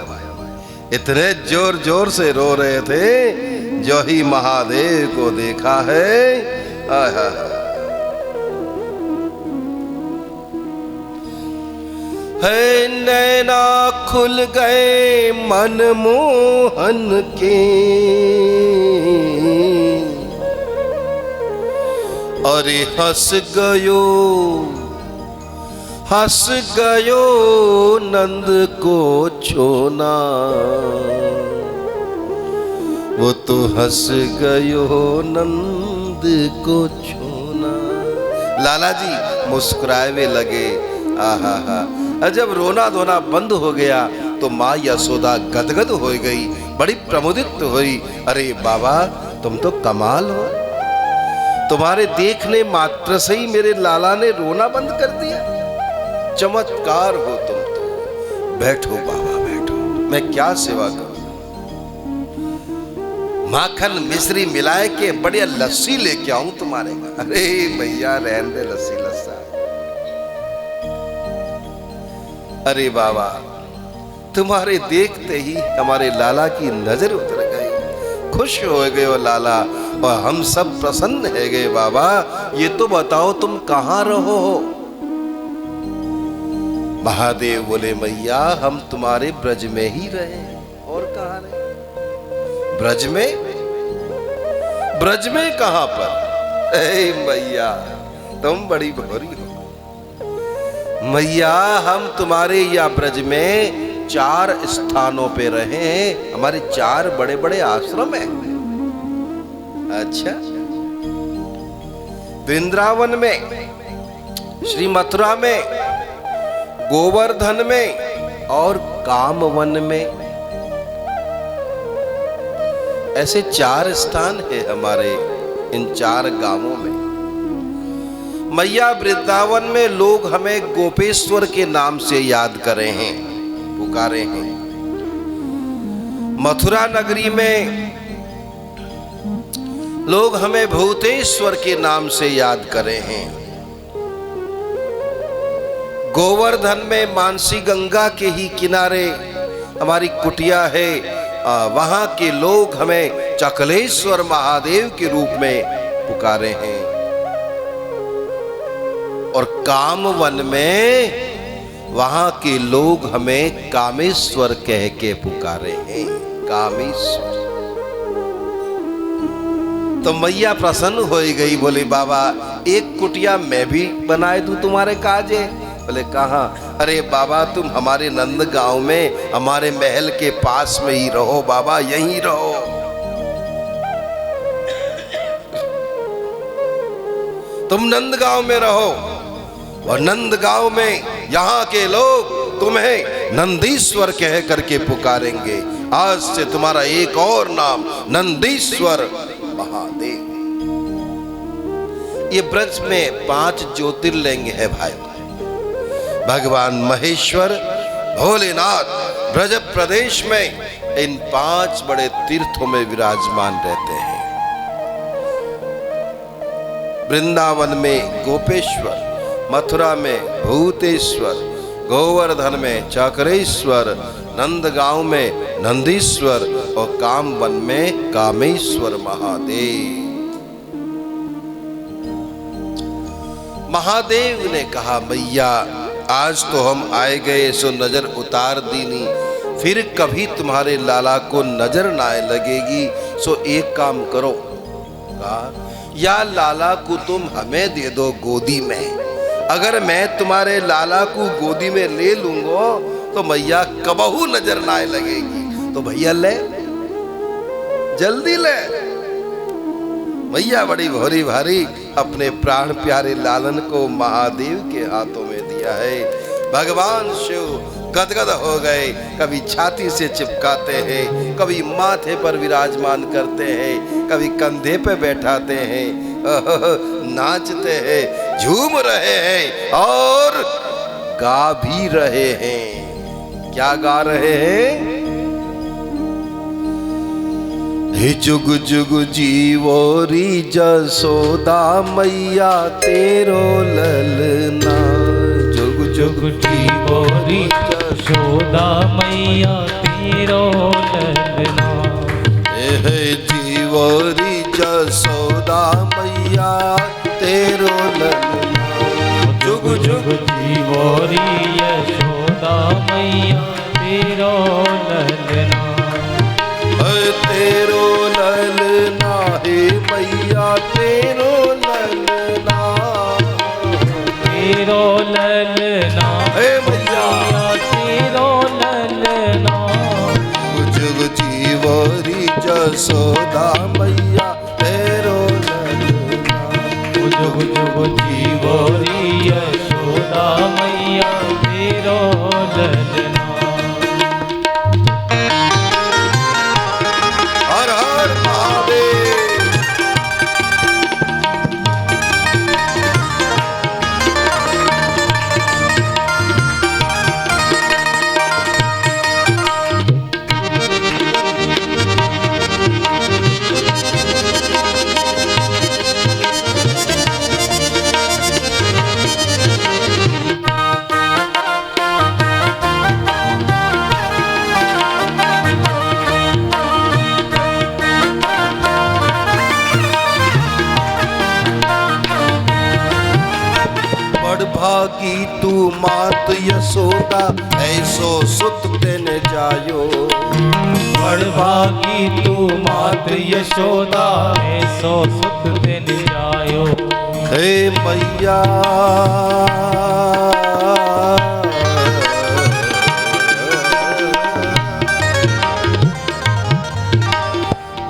इतने जोर जोर से रो रहे थे, जो ही महादेव को देखा है, है नैना खुल गए मनमोहन के, अरे हंस गयो नंद को छोना, वो तो हंस गयो नंद को छोना। लाला जी मुस्कुराए हुए लगे। आहा हा, जब रोना धोना बंद हो गया तो माँ यशोदा गदगद हो गई, बड़ी प्रमुदित हुई। अरे बाबा तुम तो कमाल हो, तुम्हारे देखने मात्र से ही मेरे लाला ने रोना बंद कर दिया। चमत्कार हो तुम तो। बैठो बाबा बैठो, मैं क्या सेवा करूं? माखन मिश्री मिलाए के बढ़िया लस्सी लेके आऊं तुम्हारे घर। अरे भैया रहने दे लस्सी लस्सा। अरे बाबा तुम्हारे देखते ही हमारे लाला की नजर उतर गई, खुश हो गए हो लाला, और हम सब प्रसन्न है गए। बाबा ये तो बताओ तुम कहाँ रहो हो? महादेव बोले, मैया हम तुम्हारे ब्रज में ही रहे, और कहाँ रहे? ब्रज में? ब्रज में कहाँ पर? मैया तुम बड़ी भोरी हो। मैया हम तुम्हारे या ब्रज में 4 स्थानों पे रहे हैं, हमारे 4 बड़े बड़े आश्रम हैं। अच्छा, वृंदावन में, श्री मथुरा में, गोवर्धन में और कामवन में, ऐसे 4 स्थान है हमारे इन 4 गांवों में। मैया वृंदावन में लोग हमें गोपेश्वर के नाम से याद करे हैं, पुकारे हैं। मथुरा नगरी में लोग हमें भूतेश्वर के नाम से याद करे हैं। गोवर्धन में मानसी गंगा के ही किनारे हमारी कुटिया है, वहां के लोग हमें चकलेश्वर महादेव के रूप में पुकारे हैं। और कामवन में वहां के लोग हमें कामेश्वर कह के पुकारे हैं, कामेश्वर। तो मैया प्रसन्न हो गई, बोले बाबा एक कुटिया मैं भी बनाए दूं तुम्हारे काजे। बोले कहाँ? अरे बाबा तुम हमारे नंद गांव में हमारे महल के पास में ही रहो बाबा, यहीं रहो। तुम नंदगांव में रहो और नंदगांव में यहाँ के लोग तुम्हें नंदीश्वर कह करके पुकारेंगे। आज से तुम्हारा एक और नाम नंदीश्वर महादेव। ये ब्रज में 5 ज्योतिर्लिंग है भाई। भगवान महेश्वर भोलेनाथ ब्रज प्रदेश में इन 5 बड़े तीर्थों में विराजमान रहते हैं। वृंदावन में गोपेश्वर, मथुरा में भूतेश्वर, गोवर्धन में चक्रेश्वर, नंदगांव में नंदीश्वर और कामवन में कामेश्वर महादेव। महादेव ने कहा मैया आज तो हम आए गए सो नजर उतार दीनी, फिर कभी तुम्हारे लाला को नजर ना लगेगी। सो एक काम करो, या लाला को तुम हमें दे दो गोदी में। अगर मैं तुम्हारे लाला को गोदी में ले लूंगा तो मैया कबहू नजर ना लगेगी। तो भैया ले, जल्दी ले। मैया बड़ी भोरी भारी अपने प्राण प्यारे लालन को महादेव के हाथों में दिया है। भगवान शिव गदगद हो गए, कभी छाती से चिपकाते हैं, कभी माथे पर विराजमान करते हैं, कभी कंधे पे बैठाते हैं, नाचते हैं, झूम रहे हैं और गा भी रहे हैं। क्या गा रहे हैं? हे जुग जुग जीवोरी जसोदा मैया तेरो ललना। जुग जुग जीवोरी जसोदा मैया तेरो ललना। हे जीवोरी जसोदा मैया तेरो ललना। जुग जुग जीवोरी यशोदा मैया तेरो ललना। तेरो ललना हे मैया तेरो ललना। तेरो ललना हे मैया तेरो ललना। जुग जीवोरी जसोदा मैया तेरो ललना। जुग जुग जीवोरी यशोदा मैया तेरो ललना। हर हर महादेव। भागी तू मात यशोदा ऐसो सुत तेन जायो। बड़ भागी तू मात यशोदा ऐसो सुत तेन जायो। हे मैया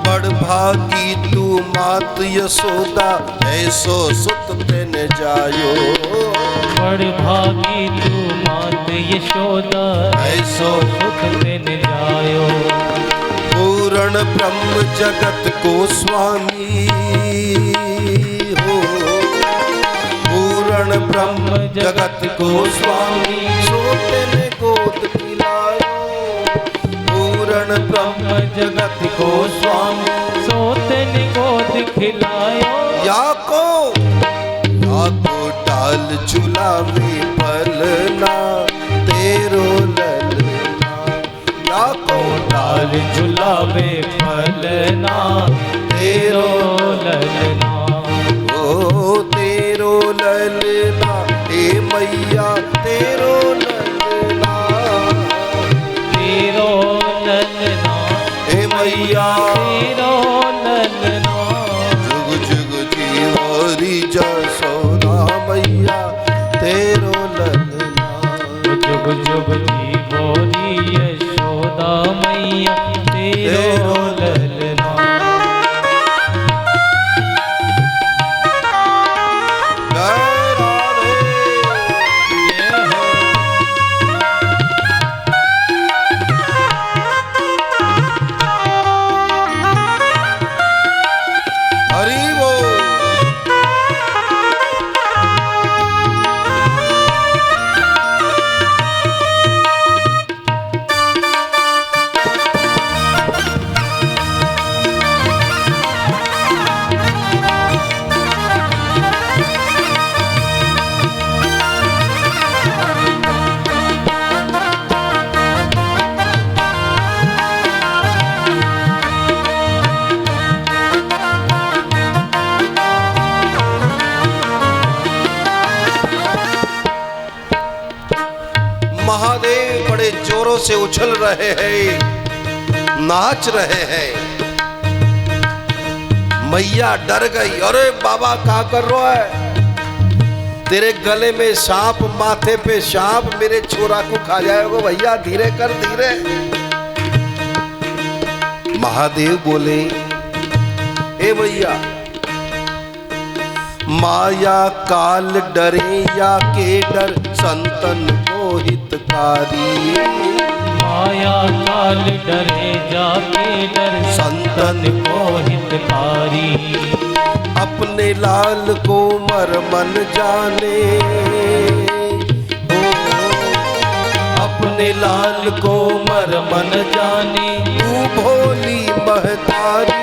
बड़ भागी तू मात यशोदा ऐसो सुत तेन जायो। बड़ भागी तू मात यशोदा ऐसो सुत तेन जायो। पूर्ण ब्रह्म जगत को स्वामी हो। पूर्ण ब्रह्म जगत को स्वामी सोते ने गोद पिलायो। पूर्ण ब्रह्म जगत को स्वामी सोते ने गोद खिलायो, या को डाल झुलावे पलना तेरो ललना, या को डाल झुलावे पलना तेरो ललना। ओ तेरो ललना ए मैया तेरो ललना, तेरो ललना ए मैया तेरो ललना। जुग जुग जीवोरी जसोदा मैया तेरो ललना, जुग जुग जीवोरी यशोदा मैया तेरो ललना। जय राधे। हरि बोल। महादेव बड़े जोरों से उछल रहे हैं, नाच रहे हैं। मैया डर गई, अरे बाबा क्या कर रहा है? तेरे गले में सांप, माथे पे सांप, मेरे छोरा को खा जाएगा। भैया धीरे कर, धीरे। महादेव बोले, ए भैया माया काल डरे या के डर संतन को हितकारी, माया काल डरे जाके डर संतन को हितकारी। अपने लाल को मर मन जाने, अपने लाल को मर मन जाने, तू भोली महतारी।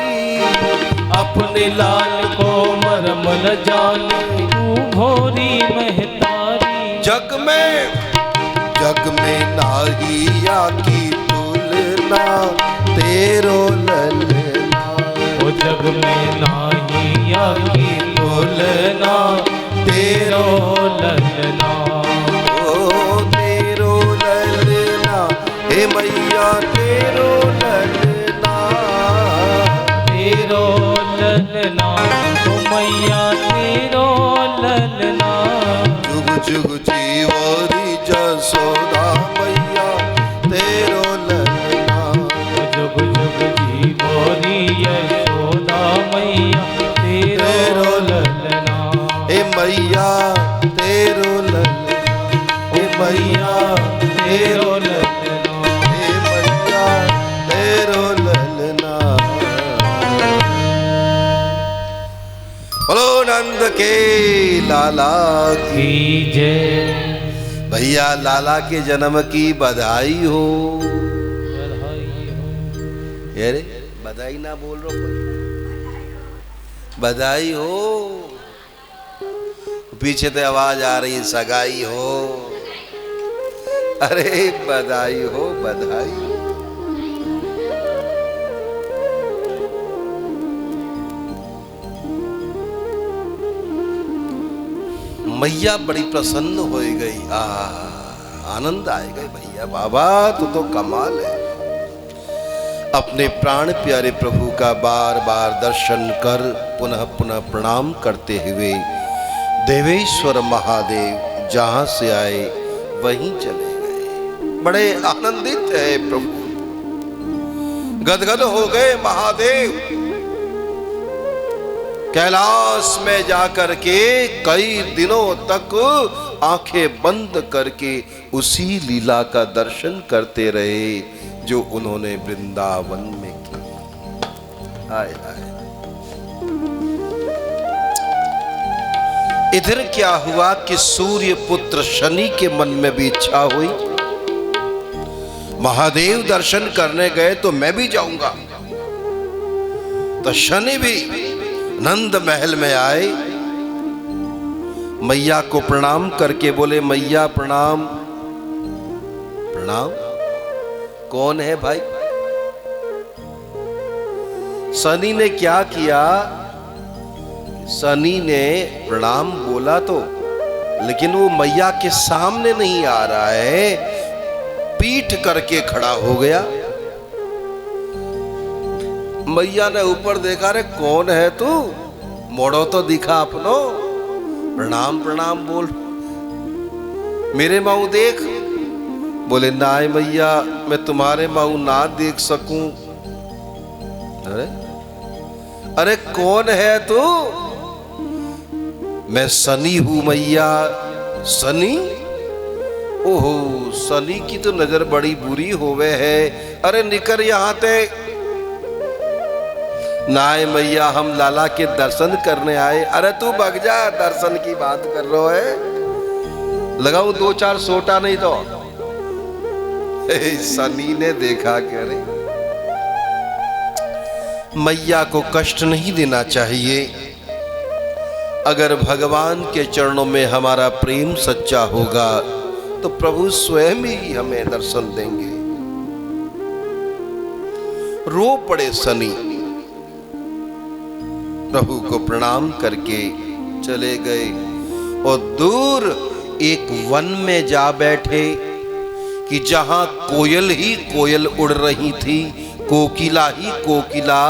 अपने लाल को मर मन जाने, तू भोरी महतारी। जग में नाहिया की तुलना तेरो ललना, ओ जग में नाहिया की तुलना तेरो ललना। ओ तेरो ललना हे मैया तेरो ललना, तेरो ललना ओ मैया तेरो ललना। जुग जुग जीवोरी जसोदा मैया तेरो ललना, जुग जुग जीवोरी यशोदा मैया तेरो ललना। हे मैया तेरो ललना, हे मैया तेरो ललना, हे मैया तेरो ललना। बोलो नंद के लाला की जय। भैया लाला के जन्म की बधाई हो। अरे बधाई ना बोल रहा, बधाई हो। पीछे तो आवाज आ रही सगाई हो। अरे बधाई हो, बधाई हो। मैया बड़ी प्रसन्न हो गई। आनंद आए गए भैया, बाबा तो कमाल है। अपने प्राण प्यारे प्रभु का बार बार दर्शन कर पुनः पुनः प्रणाम करते हुए देवेश्वर महादेव जहां से आए वहीं चले गए। बड़े आनंदित है प्रभु, गदगद हो गए महादेव। कैलाश में जाकर के कई दिनों तक आंखें बंद करके उसी लीला का दर्शन करते रहे जो उन्होंने वृंदावन में की। हाय हाय। इधर क्या हुआ कि सूर्य पुत्र शनि के मन में भी इच्छा हुई, महादेव दर्शन करने गए तो मैं भी जाऊंगा। तो शनि भी नंद महल में आए, मैया को प्रणाम करके बोले मैया प्रणाम। प्रणाम कौन है भाई? शनि ने क्या किया? शनि ने प्रणाम बोला तो, लेकिन वो मैया के सामने नहीं आ रहा है, पीठ करके खड़ा हो गया। मैया ने ऊपर देखा, रे कौन है तू? मोड़ो तो दिखा अपनो, प्रणाम प्रणाम बोल, मेरे माऊ देख। बोले ना मैया, मैं तुम्हारे माऊ ना देख सकूं। अरे कौन है तू? मैं शनि हूं मैया। शनि? ओहो, शनि की तो नजर बड़ी बुरी होवे है। अरे निकर यहां ते। नाय मैया, हम लाला के दर्शन करने आए। अरे तू भग जा, दर्शन की बात कर रहा है, लगाऊं 2-4 सोटा नहीं तो। शनि ने देखा कि अरे मैया को कष्ट नहीं देना चाहिए। अगर भगवान के चरणों में हमारा प्रेम सच्चा होगा तो प्रभु स्वयं ही हमें दर्शन देंगे। रो पड़े शनि, प्रभु को प्रणाम करके चले गए और दूर एक वन में जा बैठे कि जहां कोयल ही कोयल उड़ रही थी, कोकिला ही कोकिला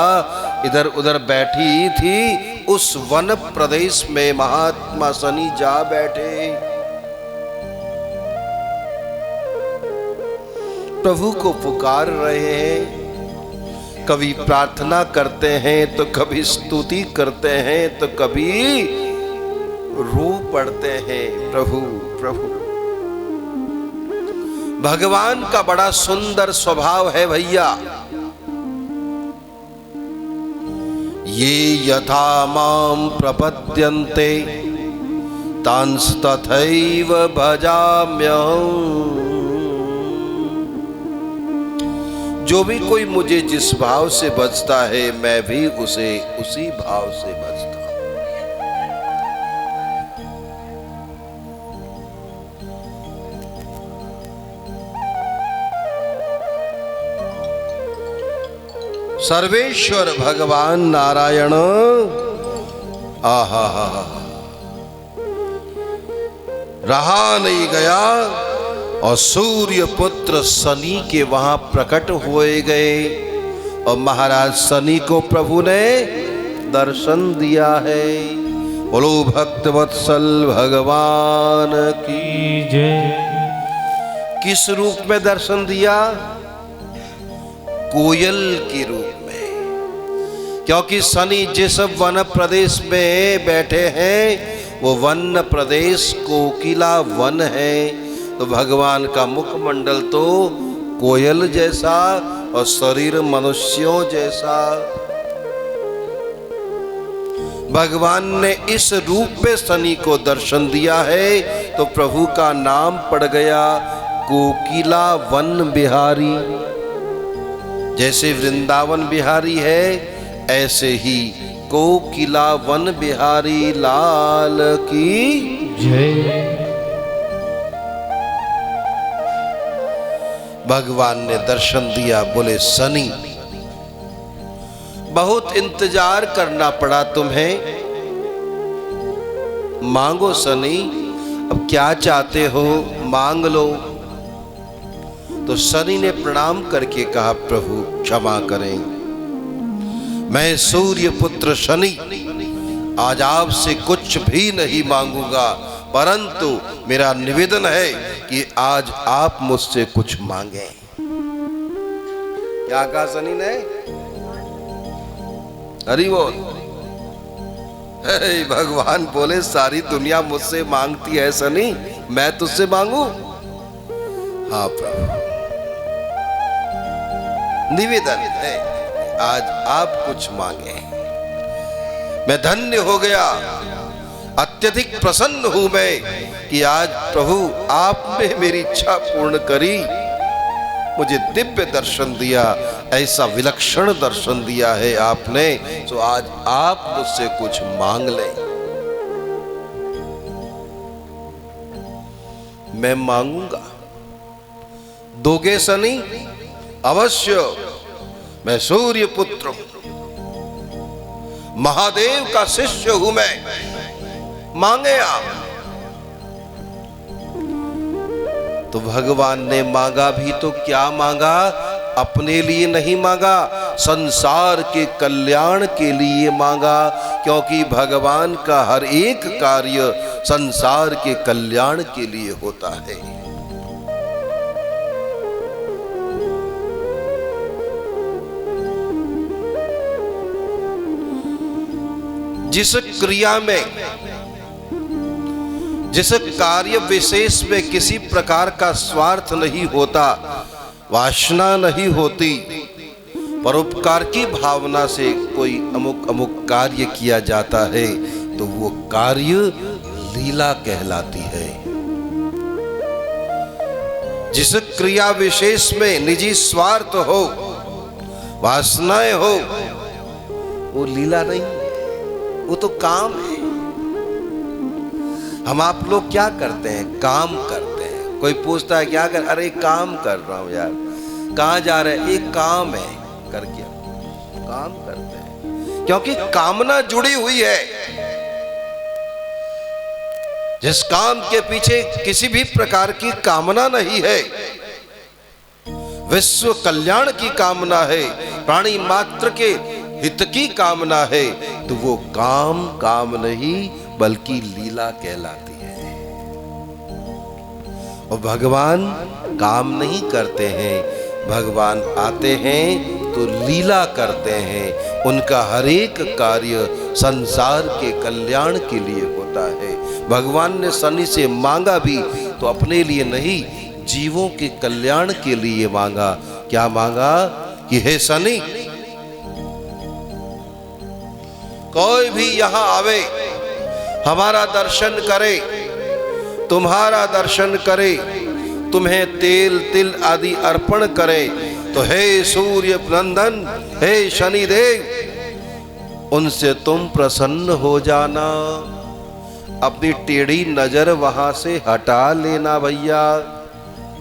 इधर उधर बैठी थी। उस वन प्रदेश में महात्मा शनि जा बैठे। प्रभु को पुकार रहे हैं, कभी प्रार्थना करते हैं तो कभी स्तुति करते हैं तो कभी रो पड़ते हैं। प्रभु प्रभु भगवान का बड़ा सुंदर स्वभाव है भैया। ये यथा मां प्रपद्यन्ते तांस तथैव भजाम्यहम्। जो भी कोई मुझे जिस भाव से भजता है, मैं भी उसे उसी भाव से भजता हूं। सर्वेश्वर भगवान नारायण आहा रहा नहीं गया और सूर्य पुत्र शनि के वहां प्रकट हुए गए और महाराज शनि को प्रभु ने दर्शन दिया है। बोलो भक्तवत्सल भगवान की जय। किस रूप में दर्शन दिया? कोयल के रूप में, क्योंकि शनि जिस वन प्रदेश में बैठे हैं वो वन प्रदेश कोकिला वन है। तो भगवान का मुखमंडल तो कोयल जैसा और शरीर मनुष्यों जैसा। भगवान ने इस रूप में शनि को दर्शन दिया है तो प्रभु का नाम पड़ गया कोकिला वन बिहारी। जैसे वृंदावन बिहारी है, ऐसे ही कोकिला वन बिहारी लाल की जय। भगवान ने दर्शन दिया। बोले शनि, बहुत इंतजार करना पड़ा तुम्हें, मांगो शनि, अब क्या चाहते हो मांग लो। तो शनि ने प्रणाम करके कहा प्रभु क्षमा करें, मैं सूर्य पुत्र शनि आज आपसे कुछ भी नहीं मांगूंगा, परंतु मेरा निवेदन है कि आज आप मुझसे कुछ मांगे। क्या कहा शनि ने? हरि बोल। भगवान बोले सारी दुनिया मुझसे मांगती है शनि, मैं तुझसे मांगू? हाँ प्रभु, निवेदन है आज आप कुछ मांगे। मैं धन्य हो गया, अत्यधिक प्रसन्न हूं मैं कि आज प्रभु आपने मेरी इच्छा पूर्ण करी। मुझे दिव्य दर्शन दिया, ऐसा विलक्षण दर्शन दिया है आपने, तो आज आप मुझसे कुछ मांग लें। मैं मांगूंगा, दोगे सनी? अवश्य। मैं सूर्य पुत्र हूं, महादेव का शिष्य हूं मैं, मांगे आप। तो भगवान ने मांगा भी तो क्या मांगा? अपने लिए नहीं मांगा, संसार के कल्याण के लिए मांगा, क्योंकि भगवान का हर एक कार्य संसार के कल्याण के लिए होता है। जिस क्रिया में, जिस कार्य विशेष में किसी प्रकार का स्वार्थ नहीं होता, वासना नहीं होती, परोपकार की भावना से कोई अमुक अमुक कार्य किया जाता है, तो वो कार्य लीला कहलाती है। जिस क्रिया विशेष में निजी स्वार्थ हो, वासनाएं हो, वो लीला नहीं, वो तो काम है। हम आप लोग क्या करते हैं? काम करते हैं। कोई पूछता है क्या कर? अरे काम कर रहा हूं यार। कहां जा रहे हैं? एक काम है, कर क्या? काम करते हैं, क्योंकि कामना जुड़ी हुई है। जिस काम के पीछे किसी भी प्रकार की कामना नहीं है, विश्व कल्याण की कामना है, प्राणी मात्र के हित की कामना है, तो वो काम काम नहीं बल्कि लीला कहलाती है। और भगवान काम नहीं करते हैं, भगवान आते हैं तो लीला करते हैं। उनका हर एक कार्य संसार के कल्याण के लिए होता है। भगवान ने शनि से मांगा भी तो अपने लिए नहीं, जीवों के कल्याण के लिए मांगा। क्या मांगा? कि हे शनि, कोई भी यहां आवे, हमारा दर्शन करे, तुम्हारा दर्शन करे, तुम्हें तेल तिल आदि अर्पण करे, तो हे सूर्य नंदन, हे शनिदेव, उनसे तुम प्रसन्न हो जाना। अपनी टेढ़ी नजर वहां से हटा लेना भैया।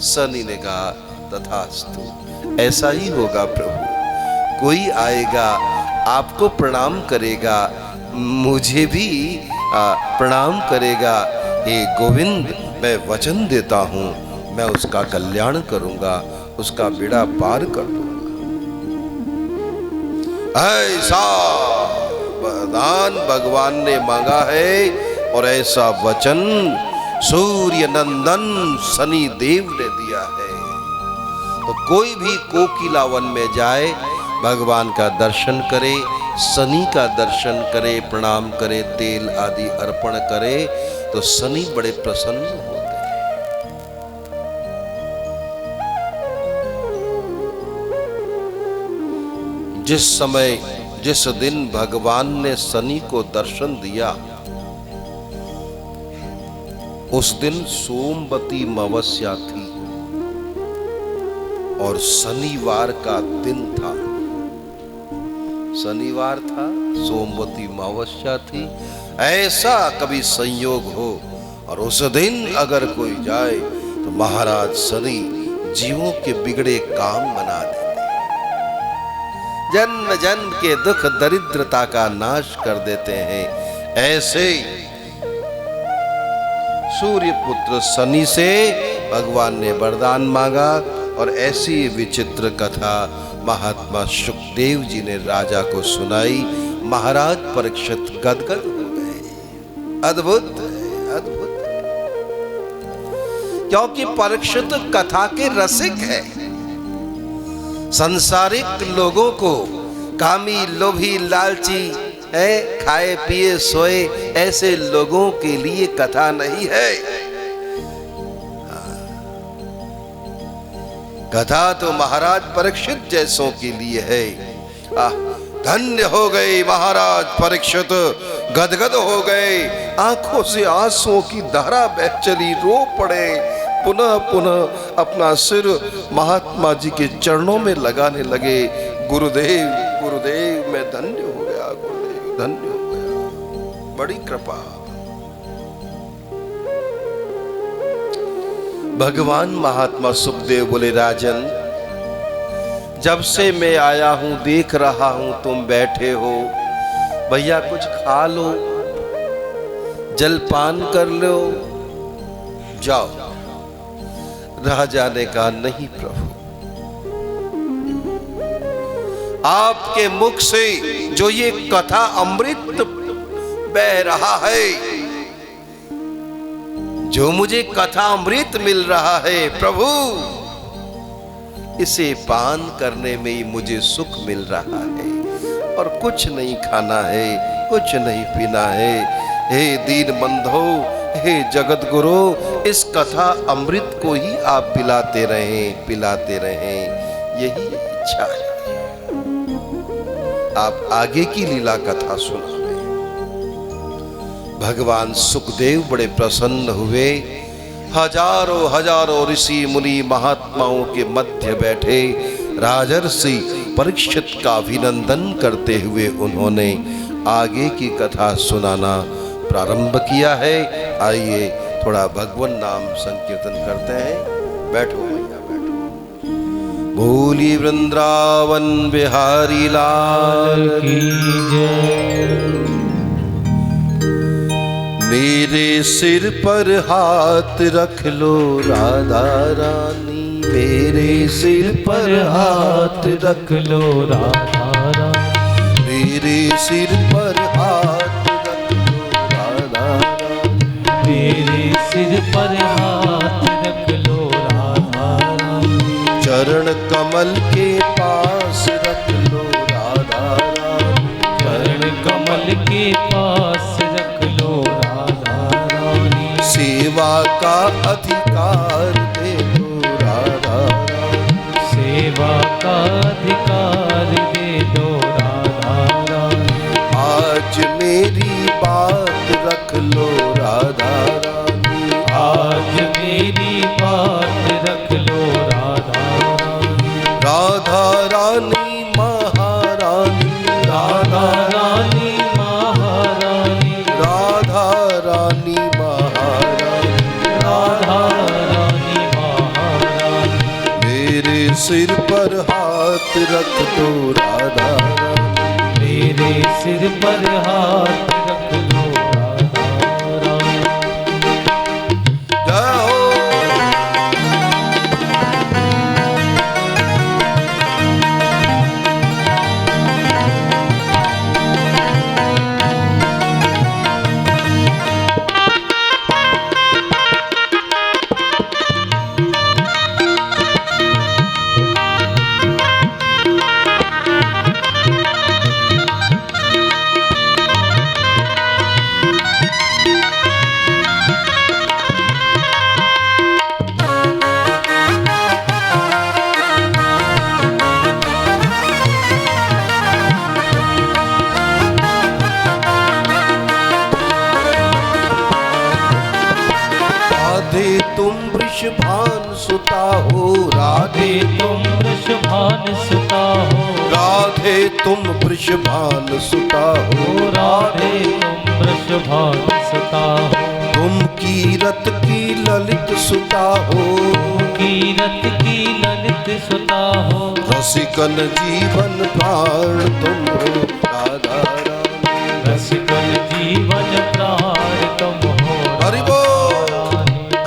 शनि ने कहा तथास्तु, ऐसा ही होगा प्रभु। कोई आएगा, आपको प्रणाम करेगा, मुझे भी प्रणाम करेगा। हे गोविंद, मैं वचन देता हूं, मैं उसका कल्याण करूंगा, उसका बेड़ा पार कर दूंगा। ऐसा वरदान भगवान ने मांगा है और ऐसा वचन सूर्य नंदन शनि देव ने दिया है। तो कोई भी कोकिला वन में जाए, भगवान का दर्शन करे, शनि का दर्शन करे, प्रणाम करे, तेल आदि अर्पण करे, तो शनि बड़े प्रसन्न होते हैं। जिस समय, जिस दिन भगवान ने शनि को दर्शन दिया, उस दिन सोमवती अमावस्या थी और शनिवार का दिन था। शनिवार था, सोमवती अमावस्या थी। ऐसा कभी संयोग हो और उस दिन अगर कोई जाए तो महाराज शनि जीवों के बिगड़े काम बना देते, जन्म जन्म के दुख दरिद्रता का नाश कर देते हैं। ऐसे सूर्य पुत्र शनि से भगवान ने वरदान मांगा और ऐसी विचित्र कथा महात्मा सुखदेव जी ने राजा को सुनाई। महाराज परीक्षित गदगद हो गए। अद्भुत है, अद्भुत है। क्योंकि परीक्षित कथा के रसिक है। सांसारिक लोगों को, कामी लोभी लालची है, खाए पिए सोए, ऐसे लोगों के लिए कथा नहीं है। कथा तो महाराज परीक्षित जैसों के लिए है। धन्य हो गए महाराज परीक्षित, गदगद हो गए, आंखों से आंसुओं की धारा बह चली, रो पड़े, पुनः पुनः अपना सिर महात्मा जी के चरणों में लगाने लगे। गुरुदेव गुरुदेव मैं धन्य हो गया, गुरुदेव धन्य हो गया, बड़ी कृपा। भगवान महात्मा सुखदेव बोले, राजन जब से मैं आया हूं देख रहा हूं तुम बैठे हो, भैया कुछ खा लो, जलपान कर लो, जाओ। राजा ने कहा, नहीं प्रभु, आपके मुख से जो ये कथा अमृत बह रहा है, जो मुझे कथा अमृत मिल रहा है प्रभु, इसे पान करने में ही मुझे सुख मिल रहा है और कुछ नहीं खाना है, कुछ नहीं पीना है। हे दीन बंधो, हे जगत गुरु, इस कथा अमृत को ही आप पिलाते रहें, पिलाते रहें, यही इच्छा है। आप आगे की लीला कथा सुनाएं। भगवान सुखदेव बड़े प्रसन्न हुए। हजारों हजारों ऋषि मुनि महात्माओं के मध्य बैठे राजर्षि परीक्षित का अभिनंदन करते हुए उन्होंने आगे की कथा सुनाना प्रारंभ किया है। आइए थोड़ा भगवान नाम संकीर्तन करते हैं। बैठो भैया बैठो। बोली वृंदावन बिहारी लाल की जय। मेरे सिर पर हाथ रख लो राधा रानी, मेरे सिर पर हाथ रख लो राधा रानी, मेरे सिर पर हाथ रख लो राधा रानी, मेरे सिर पर हाथ रख लो राधा रानी, चरण कमल के पास रख लो राधा रानी, चरण कमल के पास रख लो राधा रानी, सेवा का अधिकार दे दो राधा रानी, सेवा का अधिकार दे दो राधा रानी, आज मेरी बात रख लो राधा रानी, आज मेरी बात रख लो राधा रानी, राधा रानी महारानी, राधा रानी महारानी, राधा रानी महारानी, राधा रानी महारानी, मेरे सिर पर हाथ रख दो राधा रानी, मेरे सिर पर हाथ रख लो राधा रानी। जय हो। राधे तुम वृषभान सुता हो, राधे तुम वृषभान सुता हो, राधे तुम वृषभान सुता हो, राधे तुम वृषभान सुता हो, तुम कीरत की ललित सुता हो, कीरत की ललित सुता हो, रसिकन जीवन प्राण तुम हो राधा रानी, रसिकन जीवन प्राण तुम हो हरि बोल।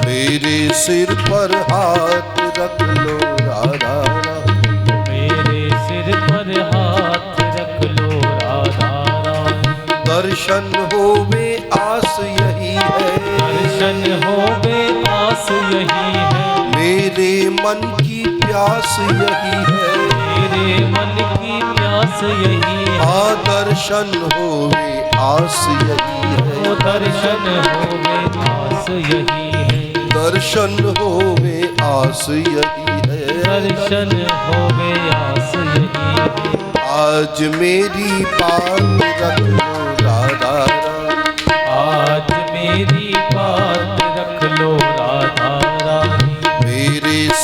मेरे सिर पर हाथ रख लो राधा रानी, मेरे सिर पर हाथ रख लो राधा रानी, दर्शन होवे आस यही है, दर्शन होवे आस यही है, मेरे मन की प्यास यही है, मेरे मन की प्यास यही है, दर्शन होवे आस यही है, ओ दर्शन होवे आस यही है, दर्शन होवे आस यही है, दर्शन होवे आस यही है, आज मेरी बात रख लो राधा रानी, आज मेरी बात रख लो राधा रानी,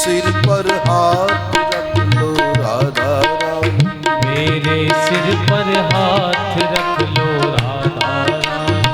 सिर पर हाथ रख लो राधा रानी, मेरे सिर पर हाथ रख लो राधा रानी।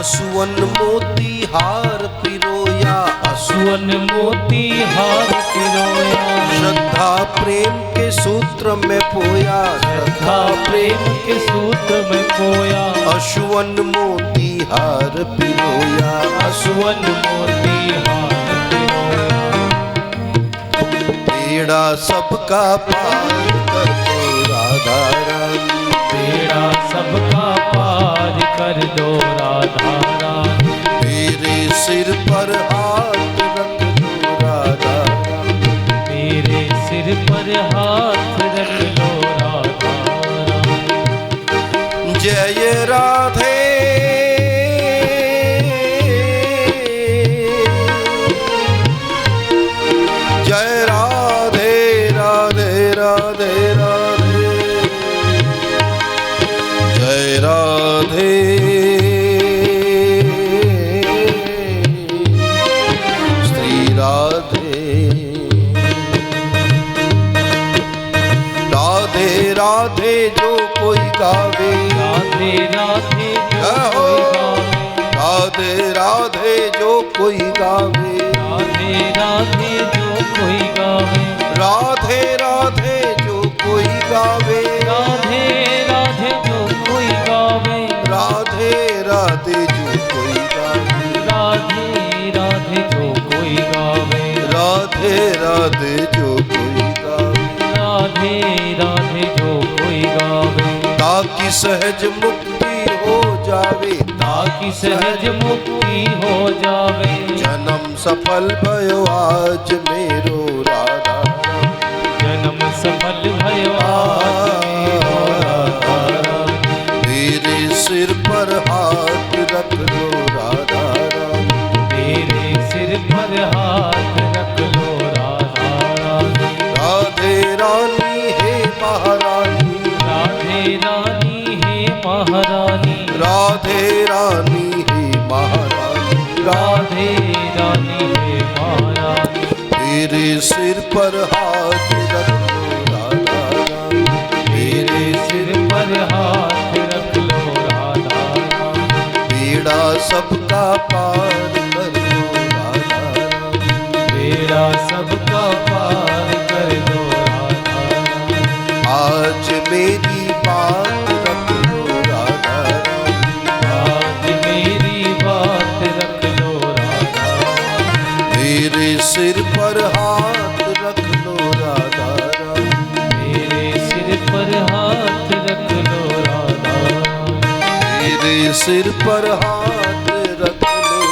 सुवन मोती हार पिरोया, सुवन मोती हार पिरोया, श्रद्धा प्रेम के सूत्र में पोया, श्रद्धा प्रेम के सूत्र में पोया। अशुवन मोती हार पिरोया, सुवन मोती हार पिरोया, बेड़ा सबका पार कर दो राधा रानी, बेड़ा सबका पार कर दो राधा रानी। मेरे सिर पर हाथ रख दो राधा रानी, मेरे सिर पर हाथ रख लो राधा रानी। जय राधे जय राधे राधे राधे राधे, जय राधे श्री राधे, राधे राधे जो कोई गावे, राधे राधे जो हो। कोई गावे, राधे राधे जो कोई गावे, राधे राधे जो कोई गावे, राधे राधे जो कोई गावे, राधे राधे जो कोई गावे, राधे राधे जो कोई गावे, राधे राधे जो कोई गावे, राधे राधे जो कोई गावे, राधे राधे जो कोई गावे। ताकि सहज मुक्ति हो जावे, ताकि सहज मुक्ति हो जावे, जन्म सफल भयो आज मेरो राधा रानी, जन्म सफल भयो आज मेरो राधा रानी। मेरे सिर पर हाथ रख लो राधा रानी, मेरे सिर पर हाथ रख लो राधा रानी। राधे रानी हे महारानी, राधे रानी हे महारानी, राधे रानी हे महारानी, राधे रानी हे महारानी। मेरे सिर पर हाथ रख लो राधा रानी, मेरे सिर पर हाथ रख लो राधा रानी। बेड़ा सबका पार कर लो राधा रानी, बेड़ा सबका पार कर दो राधा रानी। आज मेरी बात रख लो राधा रानी, आज मेरी बात रख लो राधा रानी। मेरे सिर पर हाथ रख लो राधा रानी, मेरे सिर पर हाथ रख लो राधा रानी। मेरे सिर पर हाथ रख लो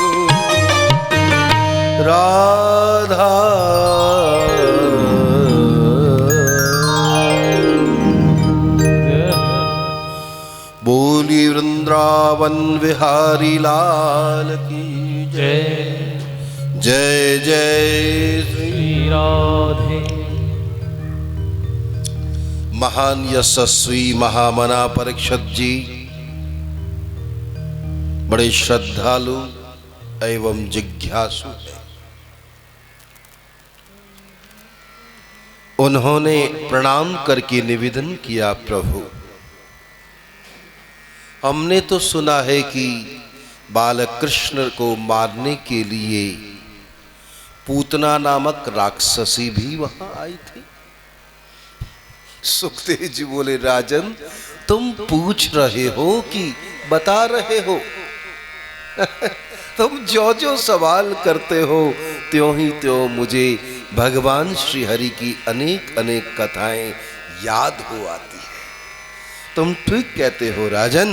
राधा। बोली वृंदावन विहारी लाल की जय जय जय श्री श्री राधे। महान यशस्वी महामना परीक्षित जी बड़े श्रद्धालु एवं जिज्ञासु हैं। उन्होंने प्रणाम करके निवेदन किया, प्रभु हमने तो सुना है कि बालकृष्ण को मारने के लिए पूतना नामक राक्षसी भी वहां आई थी। सुखदेव जी बोले, राजन तुम पूछ रहे हो कि बता रहे हो? तुम जो जो सवाल करते हो त्यों ही त्यों मुझे भगवान श्री हरि की अनेक अनेक कथाएं याद हो आती है। तुम ठीक कहते हो राजन।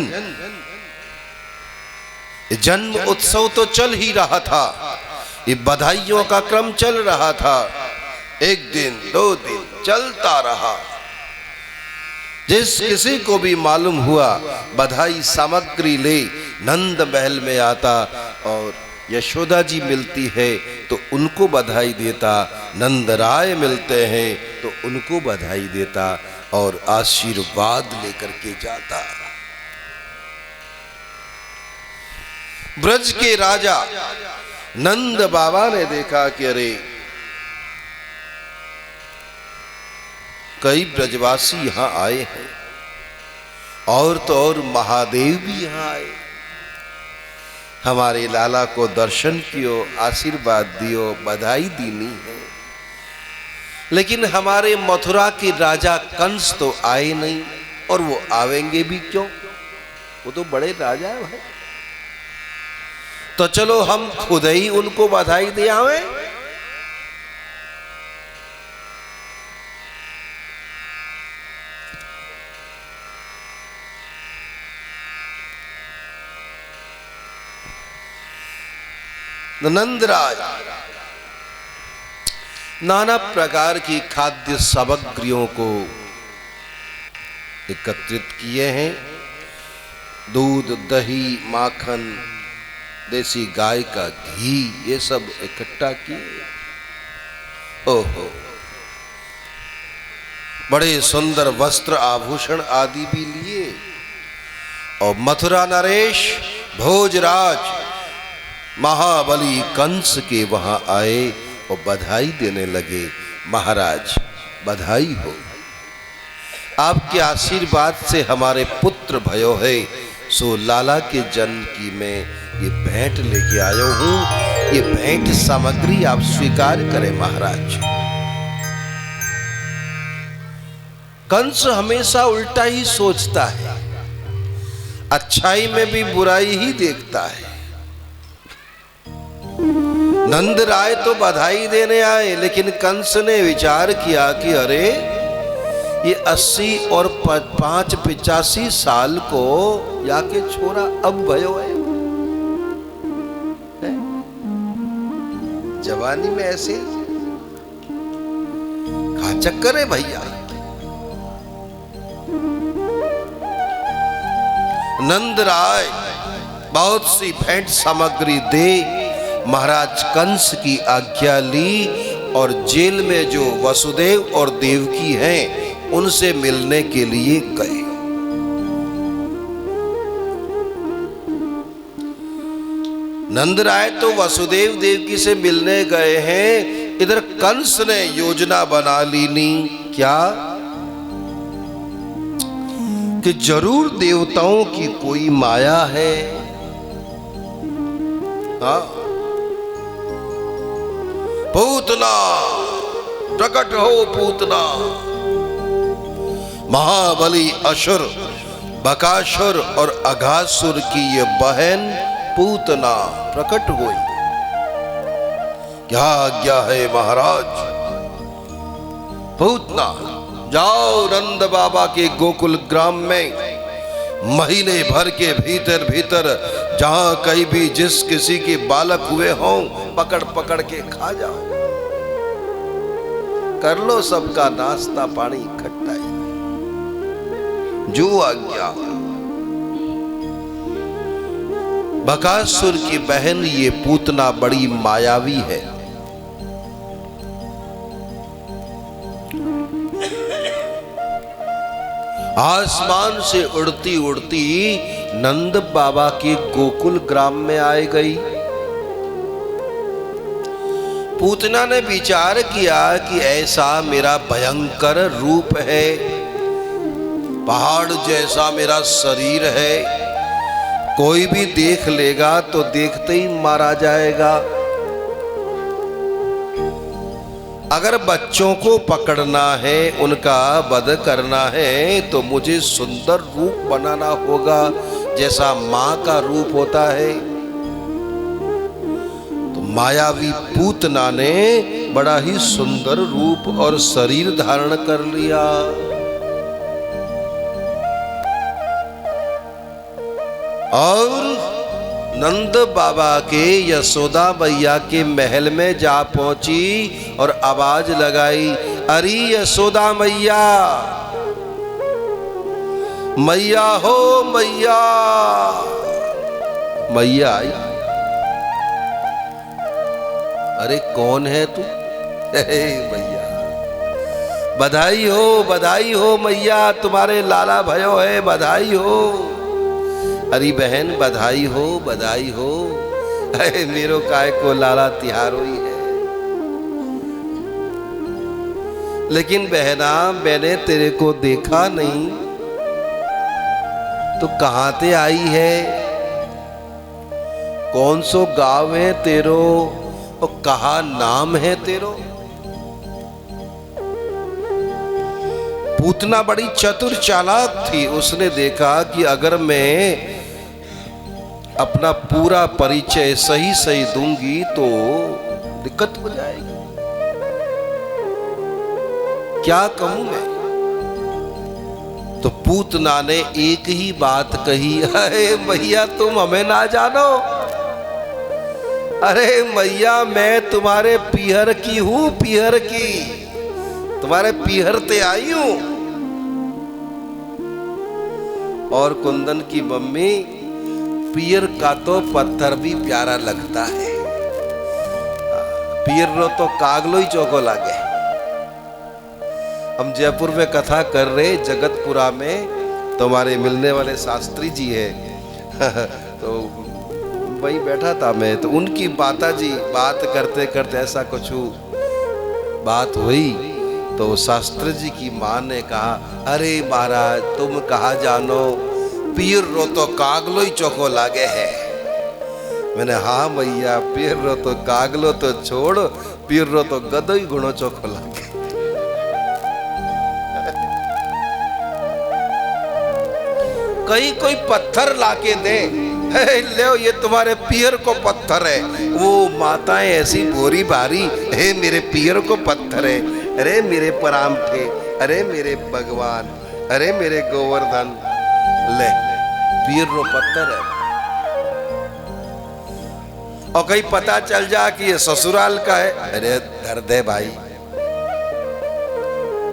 जन्म उत्सव तो चल ही रहा था, ये बधाइयों का क्रम चल रहा था। एक दिन 2 दिन चलता रहा। जिस किसी को भी मालूम हुआ बधाई सामग्री ले नंद महल में आता और यशोदा जी मिलती है तो उनको बधाई देता, नंद राय मिलते हैं तो उनको बधाई देता और आशीर्वाद लेकर के जाता। ब्रज के राजा नंद बाबा ने देखा कि अरे कई ब्रजवासी यहां आए हैं और तो और महादेव भी यहां आए, हमारे लाला को दर्शन कियो, आशीर्वाद दियो, बधाई दीनी है। लेकिन हमारे मथुरा के राजा कंस तो आए नहीं, और वो आवेंगे भी क्यों? वो तो बड़े राजा है भाई। तो चलो हम खुद ही उनको बधाई दे आवे। नंदराज नाना प्रकार की खाद्य सामग्रियों को एकत्रित किए हैं। दूध, दही, माखन, देसी गाय का घी, ये सब इकट्ठा किए। ओहो, बड़े सुंदर वस्त्र आभूषण आदि भी लिए। और मथुरा नरेश भोजराज महाबली कंस के वहां आए और बधाई देने लगे। महाराज बधाई हो, आपके आशीर्वाद से हमारे पुत्र भयो है, सो लाला के जन्म की मैं ये भेंट लेके आया हूं। ये भेंट सामग्री आप स्वीकार करें महाराज। कंस हमेशा उल्टा ही सोचता है, अच्छाई में भी बुराई ही देखता है। नंद राय तो बधाई देने आए, लेकिन कंस ने विचार किया कि अरे ये 80 और 85 साल को याके छोरा अब भयो है। जवानी में ऐसे कहा चक्कर है भैया। नंद राय बहुत सी भेंट सामग्री दे महाराज कंस की आज्ञा ली और जेल में जो वसुदेव और देवकी हैं उनसे मिलने के लिए गए। नंदराय तो वसुदेव देवकी से मिलने गए हैं, इधर कंस ने योजना बना ली नी क्या कि जरूर देवताओं की कोई माया है। हाँ, पूतना प्रकट हो, पूतना। महाबली असुर बकासुर और अघासुर की ये बहन पूतना प्रकट हुई। क्या आज्ञा है महाराज? पूतना जाओ नंद बाबा के गोकुल ग्राम में महीने भर के भीतर भीतर जहां कहीं भी जिस किसी के बालक हुए हों पकड़ पकड़ के खा जाओ, कर लो सबका नाश्ता पानी खट्टाई, जो आज्ञा। बकासुर की बहन ये पूतना बड़ी मायावी है। आसमान से उड़ती उड़ती नंद बाबा के गोकुल ग्राम में आई गई। पूतना ने विचार किया कि ऐसा मेरा भयंकर रूप है, पहाड़ जैसा मेरा शरीर है, कोई भी देख लेगा तो देखते ही मारा जाएगा। अगर बच्चों को पकड़ना है, उनका वध करना है, तो मुझे सुंदर रूप बनाना होगा, जैसा मां का रूप होता है। तो मायावी पूतना ने बड़ा ही सुंदर रूप और शरीर धारण कर लिया। और नंद बाबा के यशोदा मैया के महल में जा पहुंची और आवाज लगाई, अरे यशोदा मैया, मैया हो मैया। मैया आई। अरे कौन है तू? मैया, बधाई हो मैया, तुम्हारे लाला भयो है, बधाई हो। अरे बहन बधाई हो, बधाई हो। अरे मेरो काय को लाला तिहारो ही है। लेकिन बहना, मैंने तेरे को देखा नहीं, तो कहां ते आई है? कौन सो गांव है तेरो और कहा नाम है तेरो? पूतना बड़ी चतुर चालाक थी। उसने देखा कि अगर मैं अपना पूरा परिचय सही सही दूंगी तो दिक्कत हो जाएगी। क्या कहूं मैं? तो पूतना ने एक ही बात कही, अरे मैया तुम हमें ना जानो। अरे मैया, मैं तुम्हारे पीहर की हूं, पीहर की, तुम्हारे पीहर ते आई हूं। और कुंदन की मम्मी, पीर का तो पत्थर भी प्यारा लगता है, पीर रो तो कागलो ही चौको लागे। हम जयपुर में कथा कर रहे, जगतपुरा में तुम्हारे मिलने वाले शास्त्री जी है तो वही बैठा था मैं, तो उनकी माता जी बात करते करते ऐसा कुछ बात हुई, तो शास्त्री जी की मां ने कहा, अरे महाराज तुम कहा जानो, पीर रो तो कागलो ही चौको लागे है। मैंने हाँ भैया, पीर रो तो कागलो तो छोड़, पीर रो तो गदो ही गुणो चौको लागे। कहीं कोई पत्थर लाके दे, ले ये तुम्हारे पीर को पत्थर है। वो माताएं ऐसी बोरी भारी, हे मेरे पीर को पत्थर है, अरे मेरे पराम थे, अरे मेरे भगवान, अरे मेरे गोवर्धन, ले पीर रो पत्थर है। और कहीं पता चल जा कि ये ससुराल का है, अरे दर्द है भाई।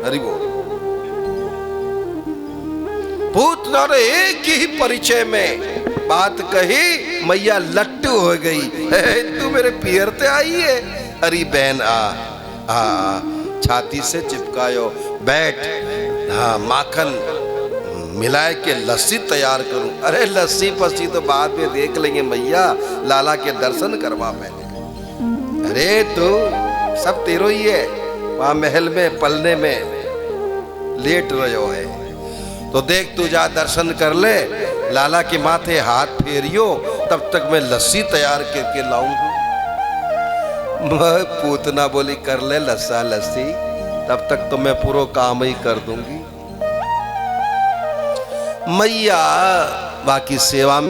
हरि बोल। पूतना ने एक ही परिचय में बात कही, मैया लट्टू हो गई, तू मेरे पीर ते आई है। अरे बहन आ छाती से चिपकायो, बैठ, हाँ माखन मिलाए के लस्सी तैयार करूं। अरे लस्सी पस्सी तो बाद में देख लेंगे मैया, लाला के दर्शन करवा पहले। अरे तू सब तेरो ही है, वहां महल में पलने में लेट रहो है, तो देख तू जा दर्शन कर ले, लाला के माथे हाथ फेरियो, तब तक मैं लस्सी तैयार करके लाऊंगी। पूतना बोली, कर ले लस्सा लस्सी, तब तक तो मैं पूरा काम ही कर दूंगी। मैया बाकी सेवा में